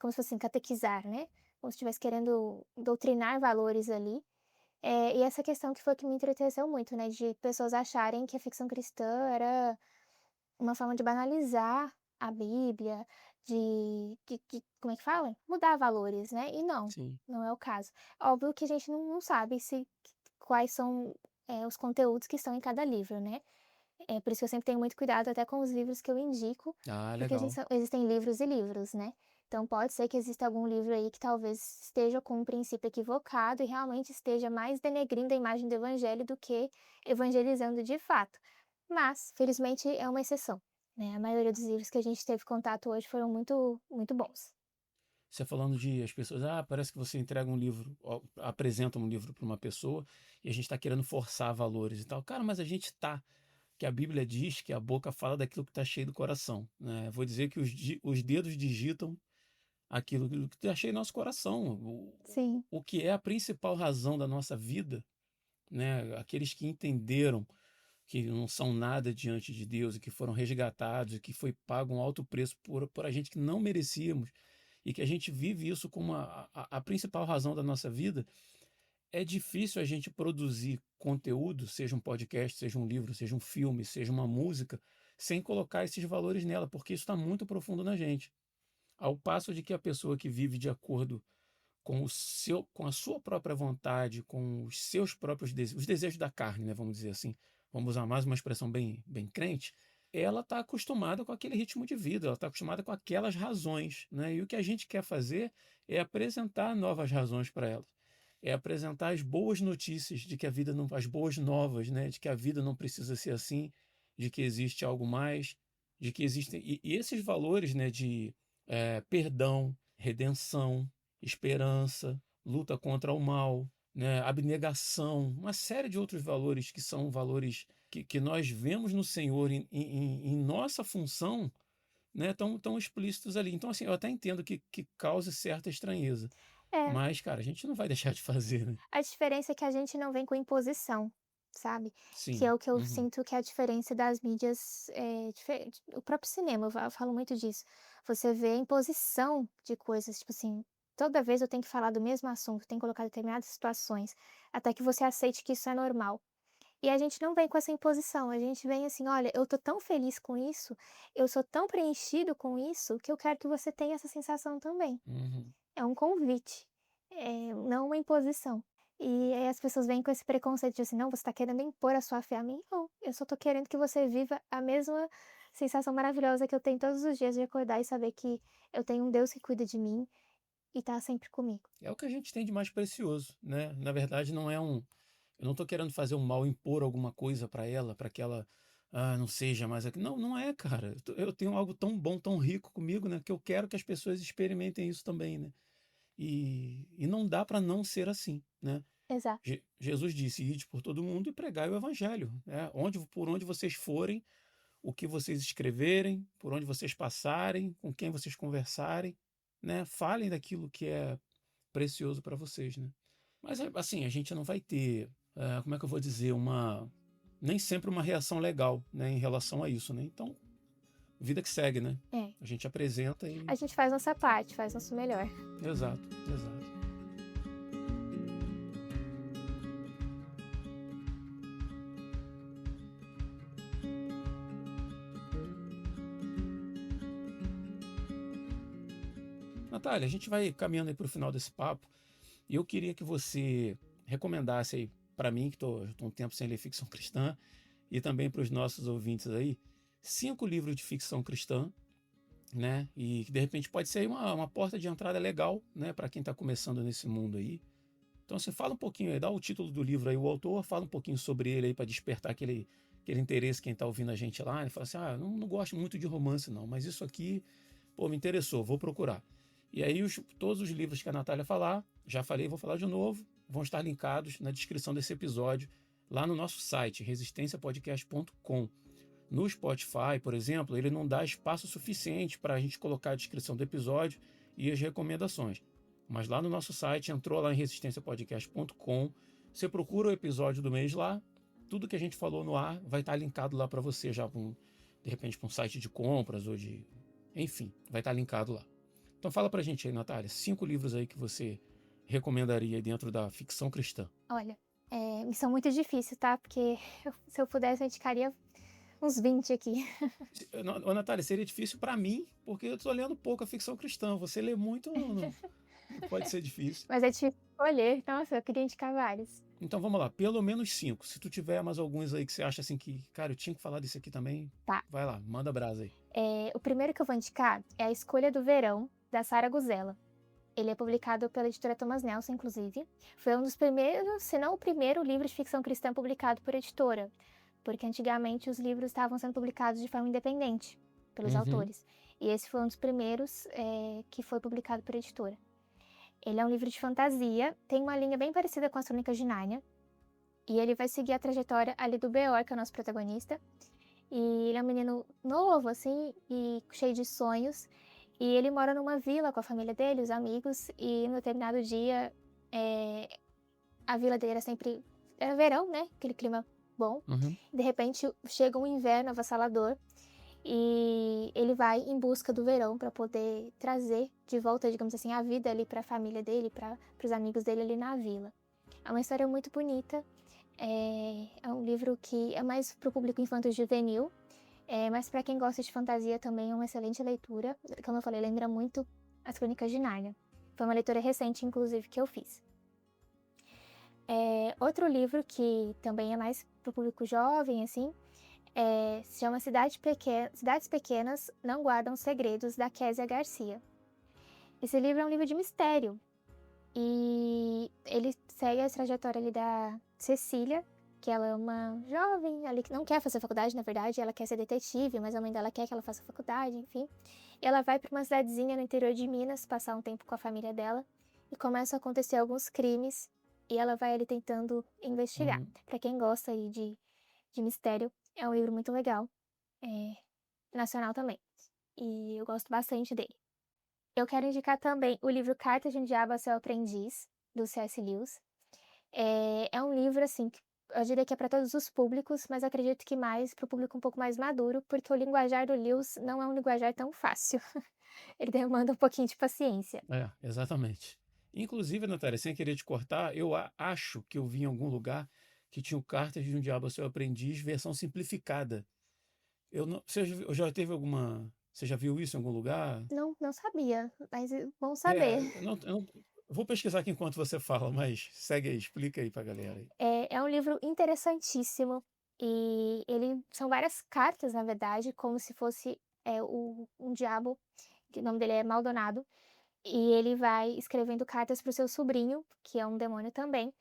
como se fosse assim, catequizar, né? Como se estivesse querendo doutrinar valores ali. E essa questão que foi que me entreteceu muito, né? De pessoas acharem que a ficção cristã era uma forma de banalizar a Bíblia, como é que fala? Mudar valores, né, e não, Sim. não é o caso. Óbvio que a gente não sabe se quais são, os conteúdos que estão em cada livro, né. É por isso que eu sempre tenho muito cuidado até com os livros que eu indico, Ah, porque legal. existem livros e livros, né. Então pode ser que exista algum livro aí que talvez esteja com um princípio equivocado e realmente esteja mais denegrindo a imagem do evangelho do que evangelizando de fato. Mas, felizmente, é uma exceção, né, a maioria dos livros que a gente teve contato hoje foram muito bons. Você falando de as pessoas, parece que você entrega um livro, ó, apresenta um livro para uma pessoa e a gente está querendo forçar valores e tal. Cara, mas a gente tá, que a Bíblia diz que a boca fala daquilo que está cheio do coração, né? Vou dizer que os dedos digitam aquilo que está cheio no nosso coração. Sim, O que é a principal razão da nossa vida, né? Aqueles que entenderam que não são nada diante de Deus e que foram resgatados e que foi pago um alto preço por a gente que não merecíamos e que a gente vive isso como a principal razão da nossa vida, é difícil a gente produzir conteúdo, seja um podcast, seja um livro, seja um filme, seja uma música, sem colocar esses valores nela, porque isso está muito profundo na gente. Ao passo de que a pessoa que vive de acordo com a sua própria vontade, com os seus próprios desejos, os desejos da carne, né, vamos dizer assim, vamos usar mais uma expressão bem crente, ela está acostumada com aquele ritmo de vida, ela está acostumada com aquelas razões, né? E o que a gente quer fazer é apresentar novas razões para ela, é apresentar as boas notícias de que a vida não, as boas novas, né, de que a vida não precisa ser assim, de que existe algo mais, de que existem e esses valores, né, de perdão, redenção, esperança, luta contra o mal, né, abnegação, uma série de outros valores que são valores que nós vemos no Senhor em nossa função, né, tão explícitos ali. Então, assim, eu até entendo que cause certa estranheza, É, mas, cara, a gente não vai deixar de fazer, né. a diferença é que a gente não vem com imposição, sabe? Que é Sim. o que eu Uhum. sinto que é a diferença das mídias, o próprio cinema, eu falo muito disso. Você vê a imposição de coisas, tipo assim, toda vez eu tenho que falar do mesmo assunto, tenho que colocar determinadas situações, até que você aceite que isso é normal. E a gente não vem com essa imposição, a gente vem assim: "Olha, eu tô tão feliz com isso, eu sou tão preenchido com isso, que eu quero que você tenha essa sensação também". Uhum. É um convite, não uma imposição. E aí as pessoas vêm com esse preconceito de assim: "Não, você está querendo impor a sua fé a mim". Não, eu só tô querendo que você viva a mesma sensação maravilhosa que eu tenho todos os dias de acordar e saber que eu tenho um Deus que cuida de mim e tá sempre comigo. É o que a gente tem de mais precioso, né. Na verdade não é um eu não estou querendo fazer um mal, impor alguma coisa para ela, para que ela, não seja mais aqui não, não é, cara. Eu tenho algo tão bom, tão rico comigo, né, que eu quero que as pessoas experimentem isso também, né. E não dá para não ser assim, né. Exato. Jesus disse: "Ide por todo mundo e pregai o evangelho", né. Por onde vocês forem, o que vocês escreverem, por onde vocês passarem, com quem vocês conversarem, né, falem daquilo que é precioso para vocês, né. Mas, assim, a gente não vai ter, como é que eu vou dizer, nem sempre uma reação legal, né, em relação a isso, né. Então, vida que segue, né. É. A gente apresenta e A gente faz nossa parte, faz nosso melhor. exato, exato. Natália, a gente vai caminhando aí para o final desse papo, e eu queria que você recomendasse aí para mim, que estou um tempo sem ler ficção cristã, e também para os nossos ouvintes aí, 5 livros de ficção cristã, né? E que de repente pode ser aí uma porta de entrada legal, né? Para quem está começando nesse mundo aí. Então, você fala um pouquinho aí, dá o título do livro aí, o autor, fala um pouquinho sobre ele aí para despertar aquele interesse quem está ouvindo a gente lá. E fala assim: não gosto muito de romance, não, mas isso aqui, pô, me interessou, vou procurar. E aí, todos os livros que a Natália falar, já falei, vou falar de novo, vão estar linkados na descrição desse episódio, lá no nosso site, resistenciapodcast.com. No Spotify, por exemplo, ele não dá espaço suficiente para a gente colocar a descrição do episódio e as recomendações. Mas lá no nosso site, entrou lá em resistenciapodcast.com, você procura o episódio do mês lá, tudo que a gente falou no ar vai estar linkado lá para você já, de repente, para um site de compras ou de... Enfim, vai estar linkado lá. Então fala pra gente aí, Natália, 5 livros aí que você recomendaria aí dentro da ficção cristã. Olha, missão muito difícil, tá? Porque se eu pudesse eu indicaria uns 20 aqui. Ô, Natália, seria difícil para mim, porque eu estou lendo pouco a ficção cristã. Você lê muito, não pode ser difícil. Mas é difícil escolher. Nossa, eu queria indicar vários. Então vamos lá, pelo menos 5. Se tu tiver mais alguns aí que você acha assim que, cara, eu tinha que falar desse aqui também, Tá. vai lá, manda brasa aí. O primeiro que eu vou indicar é A Escolha do Verão, da Sara Guzella. Ele é publicado pela editora Thomas Nelson, inclusive. Foi um dos primeiros, se não o primeiro livro de ficção cristã publicado por editora, porque antigamente os livros estavam sendo publicados de forma independente pelos Uhum, autores. E esse foi um dos primeiros que foi publicado por editora. Ele é um livro de fantasia, tem uma linha bem parecida com as Crônicas de Nárnia, e ele vai seguir a trajetória ali do Beor, que é o nosso protagonista. E ele é um menino novo, assim, e cheio de sonhos. E ele mora numa vila com a família dele, os amigos, e no determinado dia, a vila dele era sempre. Era verão, né? Aquele clima bom. uhum, De repente chega um inverno avassalador e ele vai em busca do verão para poder trazer de volta, digamos assim, a vida ali para a família dele, para os amigos dele ali na vila. É uma história muito bonita. É um livro que é mais para o público infanto-juvenil, mas para quem gosta de fantasia também é uma excelente leitura. Como eu falei, lembra muito as Crônicas de Nárnia. Foi uma leitura recente, inclusive, que eu fiz. Outro livro que também é mais para o público jovem, assim, se chama Cidades Pequenas Não Guardam Segredos, da Késia Garcia. Esse livro é um livro de mistério e ele segue a trajetória ali da Cecília, que ela é uma jovem ali que não quer fazer faculdade, na verdade, ela quer ser detetive, mas a mãe dela quer que ela faça faculdade, enfim. E ela vai para uma cidadezinha no interior de Minas passar um tempo com a família dela e começam a acontecer alguns crimes e ela vai ali tentando investigar. uhum. Para quem gosta aí de mistério, é um livro muito legal, é, nacional também. e eu gosto bastante dele. Eu quero indicar também o livro Cartas de um Diabo a Seu Aprendiz, do C.S. Lewis. É um livro, assim, que eu diria que é para todos os públicos, mas acredito que mais para o público um pouco mais maduro, porque o linguajar do Lewis não é um linguajar tão fácil. Ele demanda um pouquinho de paciência. É, exatamente. Inclusive, Natália, sem querer te cortar, acho que eu vi em algum lugar que tinha o Cartas de um Diabo ao Seu Aprendiz, versão simplificada. Eu não, já teve alguma. Você já viu isso em algum lugar? Não sabia, mas bom É, saber. eu vou pesquisar aqui enquanto você fala, mas segue aí, explica aí pra galera aí. É um livro interessantíssimo e ele são várias cartas, na verdade, como se fosse, um diabo, que o nome dele é Maldonado, e ele vai escrevendo cartas para o seu sobrinho, que é um demônio também.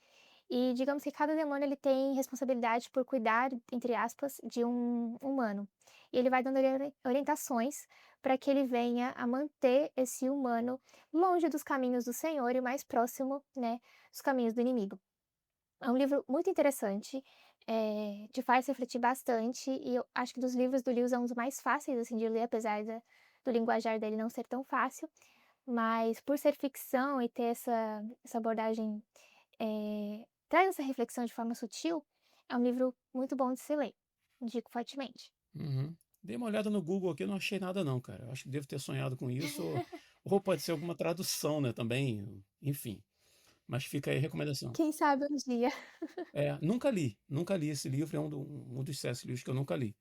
E digamos que cada demônio ele tem responsabilidade por cuidar, entre aspas, de um humano. E ele vai dando orientações para que ele venha a manter esse humano longe dos caminhos do Senhor e mais próximo, né, dos caminhos do inimigo. É um livro muito interessante, te faz refletir bastante e eu acho que dos livros do Lewis é um dos mais fáceis, assim, de ler, apesar do linguajar dele não ser tão fácil, mas por ser ficção e ter essa abordagem, traz essa reflexão de forma sutil, é um livro muito bom de se ler. Indico fortemente. Uhum. Dei uma olhada no Google aqui, não achei nada não, cara. Eu acho que devo ter sonhado com isso, ou pode ser alguma tradução, né, também, enfim. Mas fica aí a recomendação. Quem sabe um dia. É, nunca li esse livro, é um dos C.S. Lewis que eu nunca li,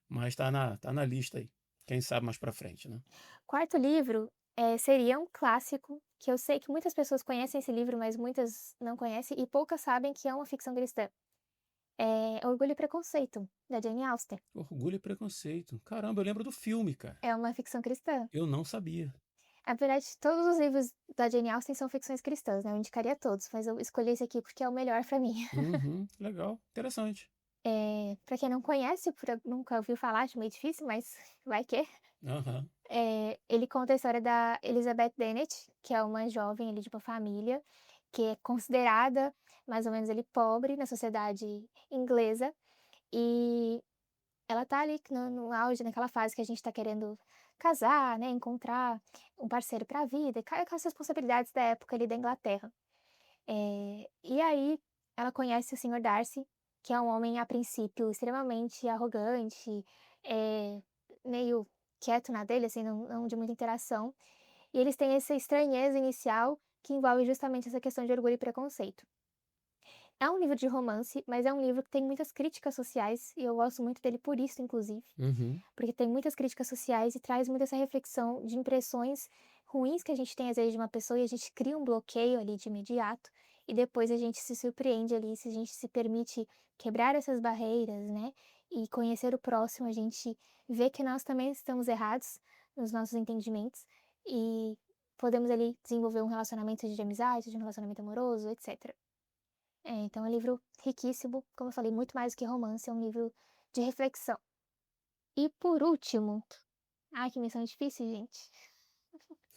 mas tá na lista aí. Quem sabe mais pra frente, né? Quarto livro, seria um clássico, que eu sei que muitas pessoas conhecem esse livro, mas muitas não conhecem e poucas sabem que é uma ficção cristã. É Orgulho e Preconceito, da Jane Austen. Orgulho e Preconceito. Caramba, eu lembro do filme, cara. É uma ficção cristã. Eu não sabia. Na verdade, todos os livros da Jane Austen são ficções cristãs, né, eu indicaria todos, mas eu escolhi esse aqui porque é o melhor pra mim. Uhum, legal, interessante. Pra quem não conhece, nunca ouviu falar, acho meio difícil, mas vai que. Aham. Ele conta a história da Elizabeth Bennet, que é uma jovem ali de uma família que é considerada mais ou menos ali pobre na sociedade inglesa, e ela tá ali no auge, naquela fase que a gente tá querendo casar, né, encontrar um parceiro pra vida, e cai com as responsabilidades da época ali da Inglaterra. E aí ela conhece o Senhor Darcy, que é um homem a princípio extremamente arrogante, meio quieto na dele, assim, não de muita interação, e eles têm essa estranheza inicial que envolve justamente essa questão de orgulho e preconceito. É um livro de romance, mas é um livro que tem muitas críticas sociais, e eu gosto muito dele por isso, inclusive, Uhum. porque tem muitas críticas sociais e traz muito essa reflexão de impressões ruins que a gente tem às vezes de uma pessoa e a gente cria um bloqueio ali de imediato, e depois a gente se surpreende ali, se a gente se permite quebrar essas barreiras, né, e conhecer o próximo, a gente vê que nós também estamos errados nos nossos entendimentos e podemos ali desenvolver um relacionamento de amizade, de um relacionamento amoroso, etc. Então é um livro riquíssimo, como eu falei, muito mais do que romance, é um livro de reflexão. E por último, ai que missão difícil, gente.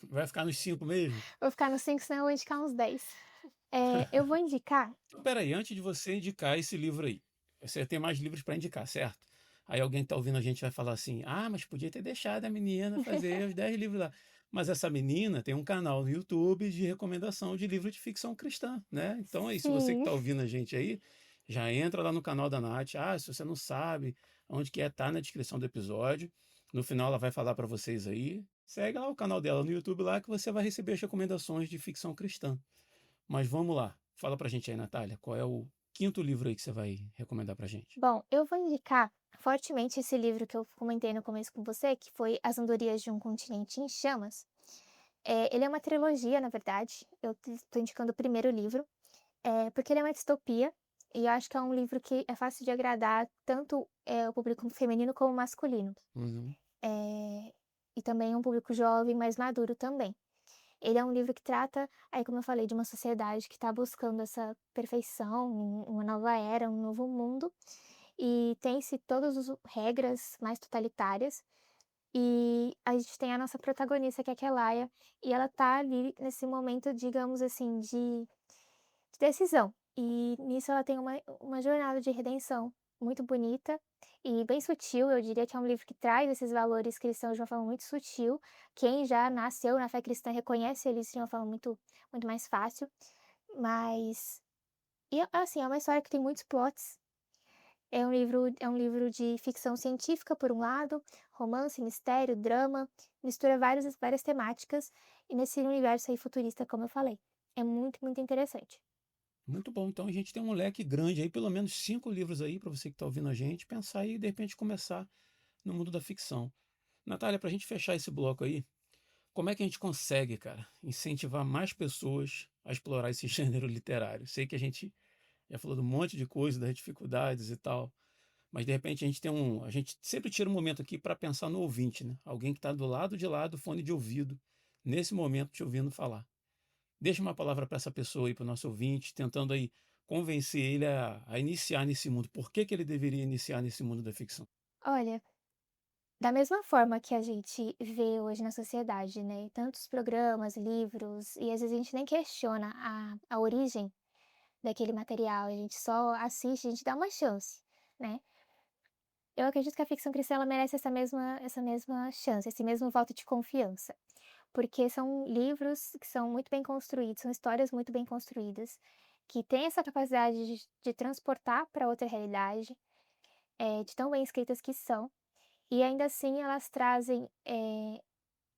Vai ficar nos 5 mesmo? Vou ficar no 5, senão eu vou indicar uns 10. Eu vou indicar. Então, peraí, antes de você indicar esse livro aí, você tem mais livros para indicar, certo? Aí alguém que tá ouvindo a gente vai falar assim: ah, mas podia ter deixado a menina fazer os 10 livros lá. Mas essa menina tem um canal no YouTube de recomendação de livro de ficção cristã, né? Então aí, se você que Sim. tá ouvindo a gente aí, já entra lá no canal da Nath. Ah, se você não sabe onde que é, tá na descrição do episódio. No final ela vai falar para vocês aí. Segue lá o canal dela no YouTube lá que você vai receber as recomendações de ficção cristã. Mas vamos lá. Fala pra gente aí, Natália, qual é o quinto livro aí que você vai recomendar pra gente? Bom, eu vou indicar fortemente esse livro que eu comentei no começo com você, que foi As Andomarias de um Continente em Chamas. Ele é uma trilogia, na verdade. Eu estou indicando o primeiro livro, porque ele é uma distopia, e eu acho que é um livro que é fácil de agradar tanto o público feminino como masculino. Uhum. E também um público jovem, mais maduro também. Ele é um livro que trata, aí como eu falei, de uma sociedade que está buscando essa perfeição, uma nova era, um novo mundo, e tem-se todas as regras mais totalitárias, e a gente tem a nossa protagonista, que é a Kelaya, e ela tá ali nesse momento, digamos assim, de decisão. E nisso ela tem uma jornada de redenção muito bonita, e bem sutil. Eu diria que é um livro que traz esses valores cristãos de uma forma muito sutil. Quem já nasceu na fé cristã reconhece eles de uma forma muito mais fácil. Mas, assim, é uma história que tem muitos plots. É um livro de ficção científica, por um lado, romance, mistério, drama, mistura várias temáticas, e nesse universo aí futurista, como eu falei. É muito interessante. Muito bom. Então a gente tem um leque grande aí, pelo menos 5 livros aí para você que está ouvindo a gente pensar e de repente começar no mundo da ficção. Natália, para a gente fechar esse bloco aí, como é que a gente consegue, cara, incentivar mais pessoas a explorar esse gênero literário? Sei que a gente já falou de um monte de coisa, das dificuldades e tal, mas de repente a gente sempre tira um momento aqui para pensar no ouvinte, né? Alguém que está do lado de lá do fone de ouvido, nesse momento te ouvindo falar. Deixa uma palavra para essa pessoa aí, para o nosso ouvinte, tentando aí convencer ele a iniciar nesse mundo. Por que que ele deveria iniciar nesse mundo da ficção? Olha, da mesma forma que a gente vê hoje na sociedade, né, tantos programas, livros, e às vezes a gente nem questiona a origem daquele material, a gente só assiste, a gente dá uma chance, né. Eu acredito que a ficção cristã ela merece essa mesma chance, esse mesmo voto de confiança, porque são livros que são muito bem construídos, são histórias muito bem construídas, que têm essa capacidade de transportar para outra realidade, de tão bem escritas que são, e ainda assim elas trazem,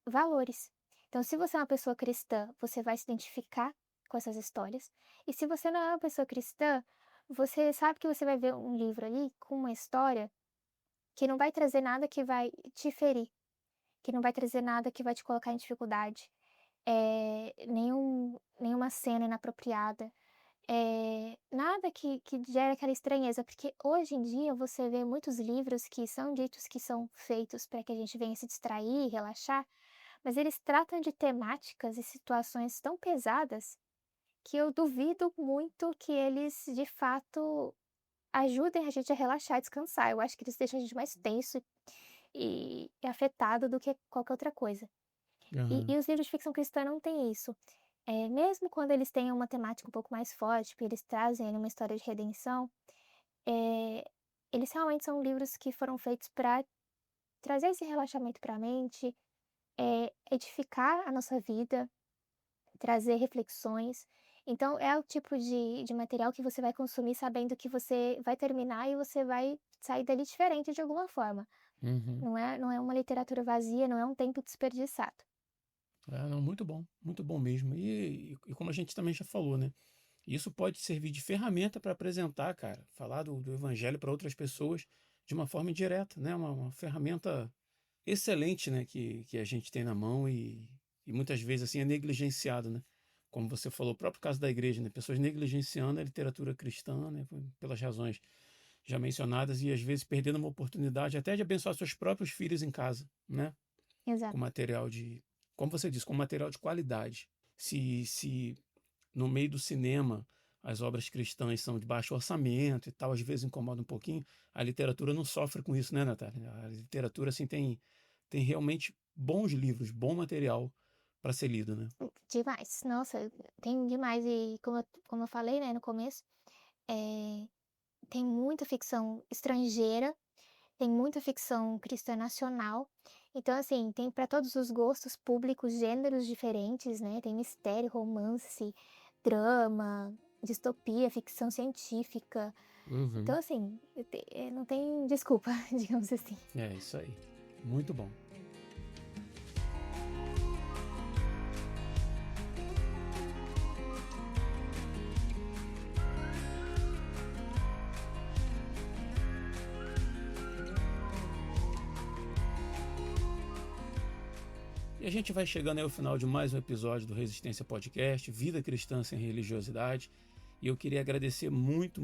valores. Então se você é uma pessoa cristã, você vai se identificar com essas histórias, e se você não é uma pessoa cristã, você sabe que você vai ver um livro ali com uma história que não vai trazer nada que vai te ferir, que não vai trazer nada que vai te colocar em dificuldade, nenhuma cena inapropriada, nada que gere aquela estranheza, porque hoje em dia você vê muitos livros que são ditos que são feitos para que a gente venha se distrair, relaxar, mas eles tratam de temáticas e situações tão pesadas que eu duvido muito que eles de fato ajudem a gente a relaxar, descansar. Eu acho que eles deixam a gente mais tenso e afetado do que qualquer outra coisa. E Aham. e os livros de ficção cristã não têm isso. Mesmo quando eles têm uma temática um pouco mais forte, porque eles trazem ali uma história de redenção, eh, eles realmente são livros que foram feitos para trazer esse relaxamento para a mente, edificar a nossa vida, trazer reflexões. Então é o tipo de material que você vai consumir sabendo que você vai terminar e você vai sair dali diferente de alguma forma. Uhum. Não é uma literatura vazia, não é um tempo desperdiçado. É, não, muito bom mesmo. E como a gente também já falou, né? Isso pode servir de ferramenta para apresentar, cara, falar do evangelho para outras pessoas de uma forma indireta, né? Uma ferramenta excelente, né? Que a gente tem na mão e muitas vezes assim é negligenciado, né? Como você falou, o próprio caso da igreja, né? Pessoas negligenciando a literatura cristã, né? Pelas razões já mencionadas e às vezes perdendo uma oportunidade até de abençoar seus próprios filhos em casa, né? Com Exato. material de, como você disse, com material de qualidade. Se no meio do cinema as obras cristãs são de baixo orçamento e tal, às vezes incomoda um pouquinho, a literatura não sofre com isso, né, Natália? A literatura assim tem realmente bons livros, bom material para ser lido, né? Demais. Nossa, tem demais. E como eu falei, né, no começo, eh, tem muita ficção estrangeira, tem muita ficção cristã nacional. Então, assim, tem para todos os gostos, públicos, gêneros diferentes, né? Tem mistério, romance, drama, distopia, ficção científica. Uhum. Então, assim, não tem desculpa, digamos assim. É isso aí. Muito bom. E a gente vai chegando aí ao final de mais um episódio do Resistência Podcast, Vida Cristã Sem Religiosidade. E eu queria agradecer muito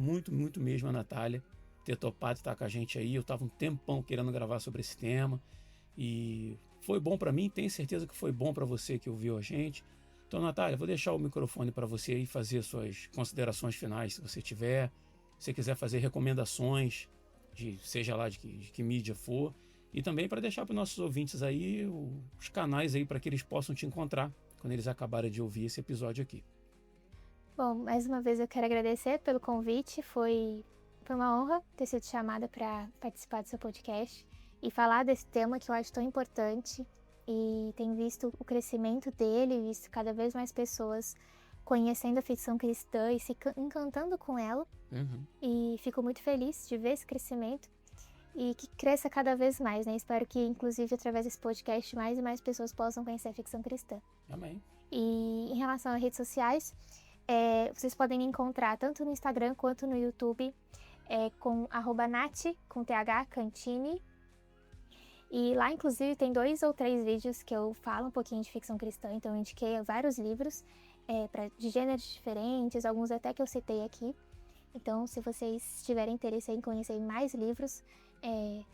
mesmo a Natália ter topado estar com a gente aí. Eu estava um tempão querendo gravar sobre esse tema e foi bom para mim, tenho certeza que foi bom para você que ouviu a gente. Então, Natália, vou deixar o microfone para você aí fazer suas considerações finais, se você tiver. Se você quiser fazer recomendações, seja lá de que mídia for. E também para deixar para os nossos ouvintes aí os canais aí para que eles possam te encontrar quando eles acabarem de ouvir esse episódio aqui. Bom, mais uma vez eu quero agradecer pelo convite, foi Foi uma honra ter sido chamada para participar do seu podcast e falar desse tema que eu acho tão importante. E tenho visto o crescimento dele, visto cada vez mais pessoas conhecendo a ficção cristã e se encantando com ela. Uhum. E fico muito feliz de ver esse crescimento e que cresça cada vez mais, né? Espero que, inclusive, através desse podcast, mais e mais pessoas possam conhecer a ficção cristã. Amém. E em relação às redes sociais, vocês podem me encontrar tanto no Instagram quanto no YouTube com @Nath, com TH, Cantini. E lá, inclusive, tem 2 ou 3 vídeos que eu falo um pouquinho de ficção cristã, então eu indiquei vários livros de gêneros diferentes, alguns até que eu citei aqui. Então, se vocês tiverem interesse em conhecer mais livros,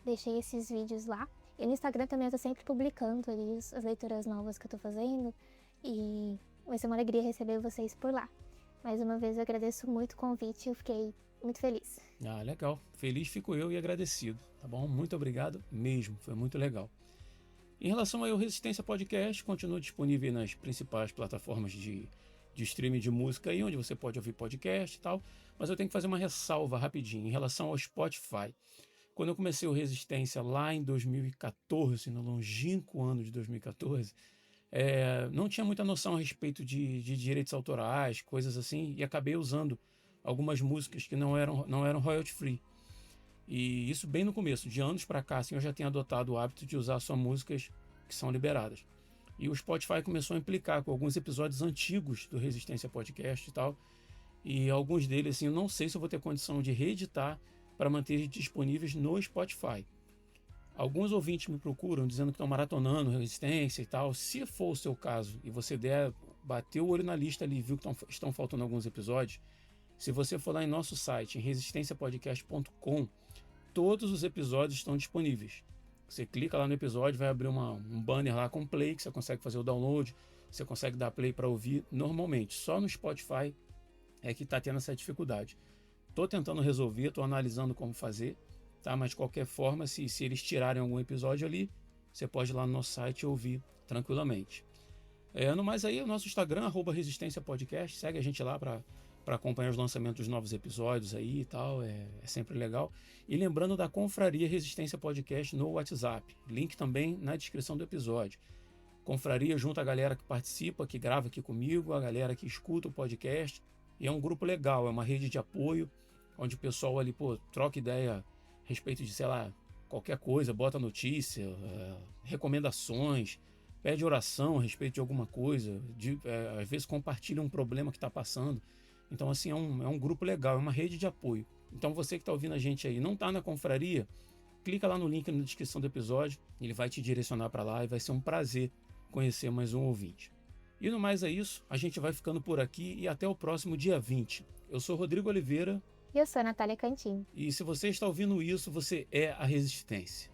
deixei esses vídeos lá. E no Instagram também eu tô sempre publicando ali as leituras novas que eu tô fazendo. E vai ser uma alegria receber vocês por lá. Mais uma vez eu agradeço muito o convite, eu fiquei muito feliz. Ah, legal. Feliz fico eu e agradecido, tá bom? Muito obrigado mesmo, foi muito legal. Em relação ao Resistência Podcast, continua disponível nas principais plataformas de streaming de música aí, onde você pode ouvir podcast e tal, mas eu tenho que fazer uma ressalva rapidinho em relação ao Spotify. Quando eu comecei o Resistência lá em 2014, no longínquo ano de 2014, não tinha muita noção a respeito de direitos autorais, coisas assim, e acabei usando algumas músicas que não eram royalty free. E isso bem no começo, de anos para cá, assim, eu já tinha adotado o hábito de usar só músicas que são liberadas. E o Spotify começou a implicar com alguns episódios antigos do Resistência Podcast e tal, e alguns deles, assim, eu não sei se eu vou ter condição de reeditar para manter disponíveis no Spotify. Alguns ouvintes me procuram dizendo que estão maratonando Resistência e tal. Se for o seu caso e você bater o olho na lista ali e viu que estão faltando alguns episódios, se você for lá em nosso site, em resistenciapodcast.com, todos os episódios estão disponíveis. Você clica lá no episódio, vai abrir um banner lá com play, que você consegue fazer o download, você consegue dar play para ouvir normalmente. Só no Spotify é que está tendo essa dificuldade. Estou tentando resolver, estou analisando como fazer, tá? Mas de qualquer forma, se eles tirarem algum episódio ali, você pode ir lá no nosso site e ouvir tranquilamente. No mais aí, o nosso Instagram, @ResistênciaPodcast, segue a gente lá para acompanhar os lançamentos dos novos episódios aí e tal, é sempre legal. E lembrando da Confraria Resistência Podcast no WhatsApp, link também na descrição do episódio. Confraria junto a galera que participa, que grava aqui comigo, a galera que escuta o podcast, e é um grupo legal, é uma rede de apoio, onde o pessoal ali, troca ideia a respeito de, sei lá, qualquer coisa, bota notícia, recomendações, pede oração a respeito de alguma coisa, às vezes compartilha um problema que está passando. Então, assim, é um grupo legal, é uma rede de apoio. Então, você que está ouvindo a gente aí, não está na confraria, clica lá no link na descrição do episódio, ele vai te direcionar para lá e vai ser um prazer conhecer mais um ouvinte. E no mais é isso, a gente vai ficando por aqui e até o próximo dia 20. Eu sou Rodrigo Oliveira. E eu sou a Natália Cantini. E se você está ouvindo isso, você é a Resistência.